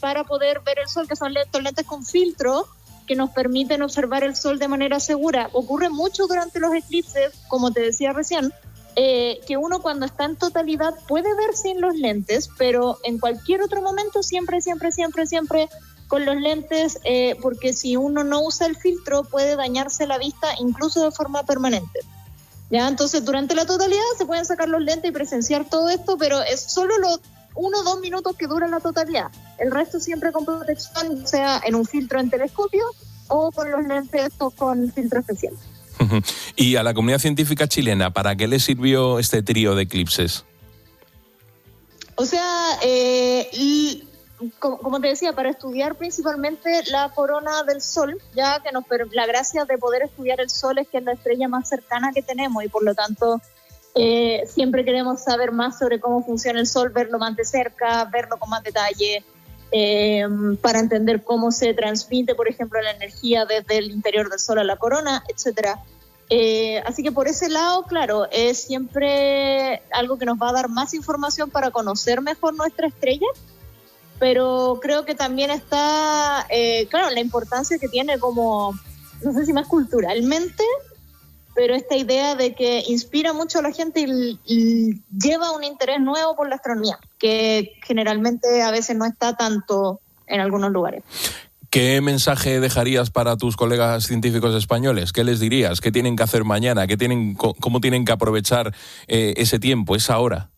para poder ver el sol, que son lentes con filtro que nos permiten observar el sol de manera segura. Ocurre mucho durante los eclipses, como te decía recién, que uno cuando está en totalidad puede ver sin los lentes, pero en cualquier otro momento siempre con los lentes, porque si uno no usa el filtro puede dañarse la vista incluso de forma permanente. ¿Ya? Entonces durante la totalidad se pueden sacar los lentes y presenciar todo esto, pero es solo los 1 o 2 minutos que dura la totalidad. El resto siempre con protección, sea en un filtro en telescopio o con los lentes o con filtro especial. Y a la comunidad científica chilena, ¿para qué le sirvió este trío de eclipses? O sea, como te decía, para estudiar principalmente la corona del Sol, ya que la gracia de poder estudiar el Sol es que es la estrella más cercana que tenemos y por lo tanto siempre queremos saber más sobre cómo funciona el Sol, verlo más de cerca, verlo con más detalle, para entender cómo se transmite, por ejemplo, la energía desde el interior del Sol a la corona, etcétera. Así que por ese lado, claro, es siempre algo que nos va a dar más información para conocer mejor nuestra estrella, pero creo que también está, claro, la importancia que tiene como, no sé si más culturalmente, pero esta idea de que inspira mucho a la gente y lleva un interés nuevo por la astronomía, que generalmente a veces no está tanto en algunos lugares. ¿Qué mensaje dejarías para tus colegas científicos españoles? ¿Qué les dirías? ¿Qué tienen que hacer mañana? ¿Cómo tienen que aprovechar ese tiempo, esa hora?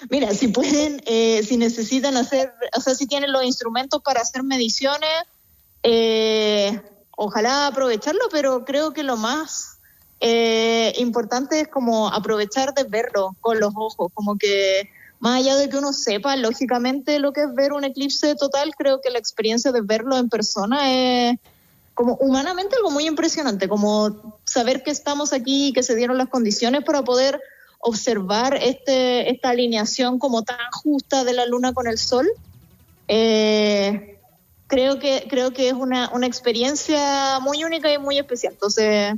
Mira, si pueden, si necesitan hacer, o sea, si tienen los instrumentos para hacer mediciones, ojalá aprovecharlo, pero creo que lo más importante es como aprovechar de verlo con los ojos, como que más allá de que uno sepa lógicamente lo que es ver un eclipse total, creo que la experiencia de verlo en persona es como humanamente algo muy impresionante, como saber que estamos aquí y que se dieron las condiciones para poder observar esta alineación como tan justa de la luna con el sol. Creo que es una experiencia muy única y muy especial. Entonces,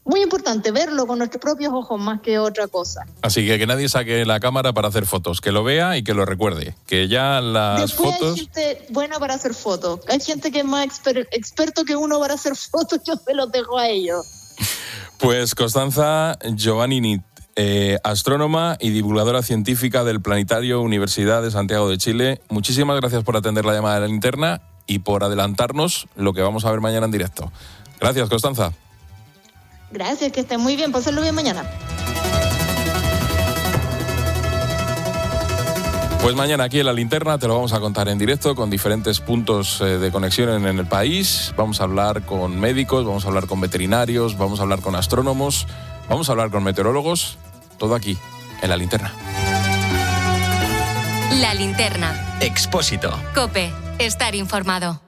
muy importante verlo con nuestros propios ojos más que otra cosa. Así que nadie saque la cámara para hacer fotos, que lo vea y que lo recuerde. Que ya las Después fotos... hay gente buena para hacer fotos. Hay gente que es más experto que uno para hacer fotos. Yo se los dejo a ellos. Pues Constanza Giovannini, astrónoma y divulgadora científica del Planetario Universidad de Santiago de Chile. Muchísimas gracias por atender la llamada de la linterna y por adelantarnos lo que vamos a ver mañana en directo. Gracias, Constanza. Gracias, que estén muy bien. Pásenlo bien mañana. Pues mañana aquí en La Linterna te lo vamos a contar en directo con diferentes puntos de conexión en el país. Vamos a hablar con médicos, vamos a hablar con veterinarios, vamos a hablar con astrónomos, vamos a hablar con meteorólogos. Todo aquí, en La Linterna. La Linterna. Expósito. COPE. Estar informado.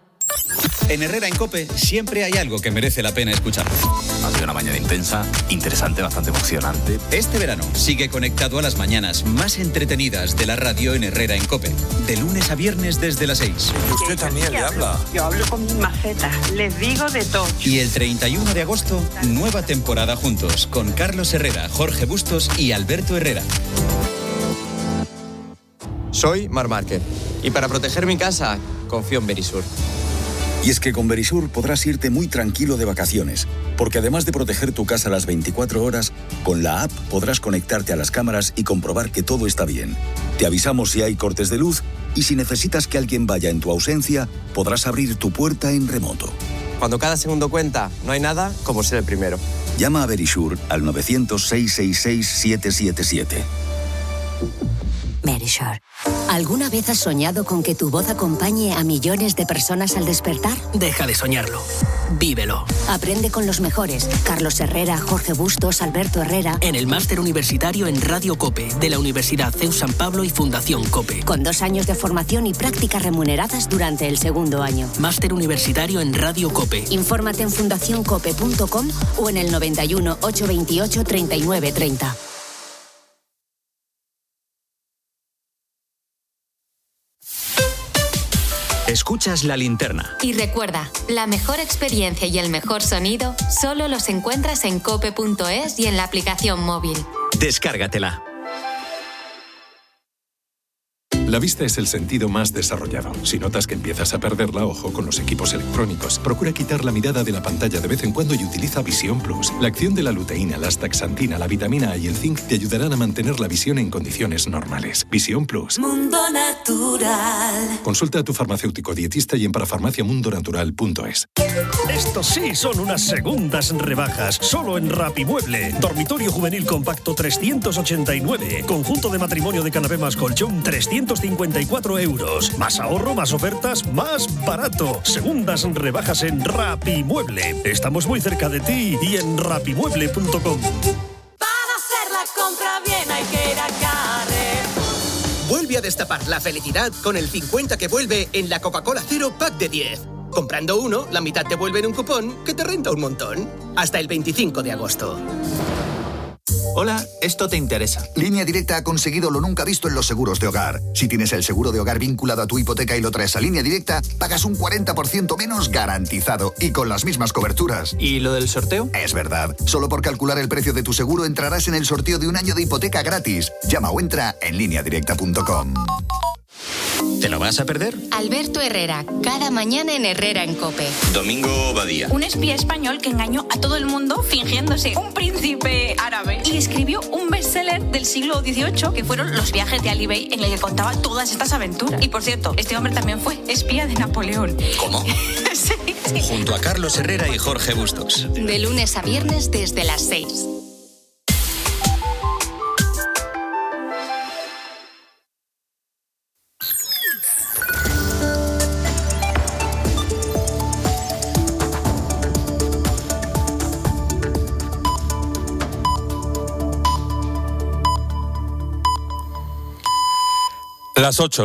En Herrera en COPE siempre hay algo que merece la pena escuchar. Ha sido una mañana intensa, interesante, bastante emocionante. Este verano sigue conectado a las mañanas más entretenidas de la radio en Herrera en COPE. De lunes a viernes desde las 6. Usted también le habla. Yo hablo con mis macetas, les digo de todo. Y el 31 de agosto, nueva temporada juntos con Carlos Herrera, Jorge Bustos y Alberto Herrera. Soy Marc Márquez y para proteger mi casa confío en Verisur. Y es que con Verisur podrás irte muy tranquilo de vacaciones, porque además de proteger tu casa las 24 horas, con la app podrás conectarte a las cámaras y comprobar que todo está bien. Te avisamos si hay cortes de luz y si necesitas que alguien vaya en tu ausencia, podrás abrir tu puerta en remoto. Cuando cada segundo cuenta, no hay nada como ser el primero. Llama a Verisur al 900-666-777. Verisure. ¿Alguna vez has soñado con que tu voz acompañe a millones de personas al despertar? Deja de soñarlo. Vívelo. Aprende con los mejores. Carlos Herrera, Jorge Bustos, Alberto Herrera. En el máster universitario en Radio COPE de la Universidad CEU San Pablo y Fundación COPE. Con 2 años de formación y prácticas remuneradas durante el segundo año. Máster universitario en Radio COPE. Infórmate en fundacioncope.com o en el 91 828 3930. Escuchas La Linterna. Y recuerda, la mejor experiencia y el mejor sonido solo los encuentras en cope.es y en la aplicación móvil. Descárgatela. La vista es el sentido más desarrollado. Si notas que empiezas a perderla, ojo con los equipos electrónicos. Procura quitar la mirada de la pantalla de vez en cuando y utiliza Visión Plus. La acción de la luteína, la astaxantina, la vitamina A y el zinc te ayudarán a mantener la visión en condiciones normales. Visión Plus. Mundo Natural. Consulta a tu farmacéutico dietista y en parafarmaciamundonatural.es. Estos sí son unas segundas rebajas. Solo en Rapimueble. Dormitorio juvenil compacto 389. Conjunto de matrimonio de canapé más colchón 354 €. Más ahorro, más ofertas, más barato. Segundas rebajas en Rapimueble. Estamos muy cerca de ti y en rapimueble.com. Para hacer la compra bien hay que ir a Carrefour. Vuelve a destapar la felicidad con el 50 que vuelve en la Coca-Cola Cero Pack de 10. Comprando uno, la mitad te vuelve en un cupón que te renta un montón. Hasta el 25 de agosto. Hola, esto te interesa. Línea Directa ha conseguido lo nunca visto en los seguros de hogar. Si tienes el seguro de hogar vinculado a tu hipoteca y lo traes a Línea Directa, pagas un 40% menos garantizado y con las mismas coberturas. ¿Y lo del sorteo? Es verdad. Solo por calcular el precio de tu seguro entrarás en el sorteo de un año de hipoteca gratis. Llama o entra en lineadirecta.com. ¿Te lo vas a perder? Alberto Herrera, cada mañana en Herrera en COPE. Domingo Badía. Un espía español que engañó a todo el mundo fingiéndose un príncipe árabe y escribió un bestseller del siglo XVIII que fueron Los viajes de Ali Bey, en el que contaba todas estas aventuras. Y por cierto, este hombre también fue espía de Napoleón. ¿Cómo? Sí. Junto a Carlos Herrera y Jorge Bustos. De lunes a viernes desde las 6. Las 8.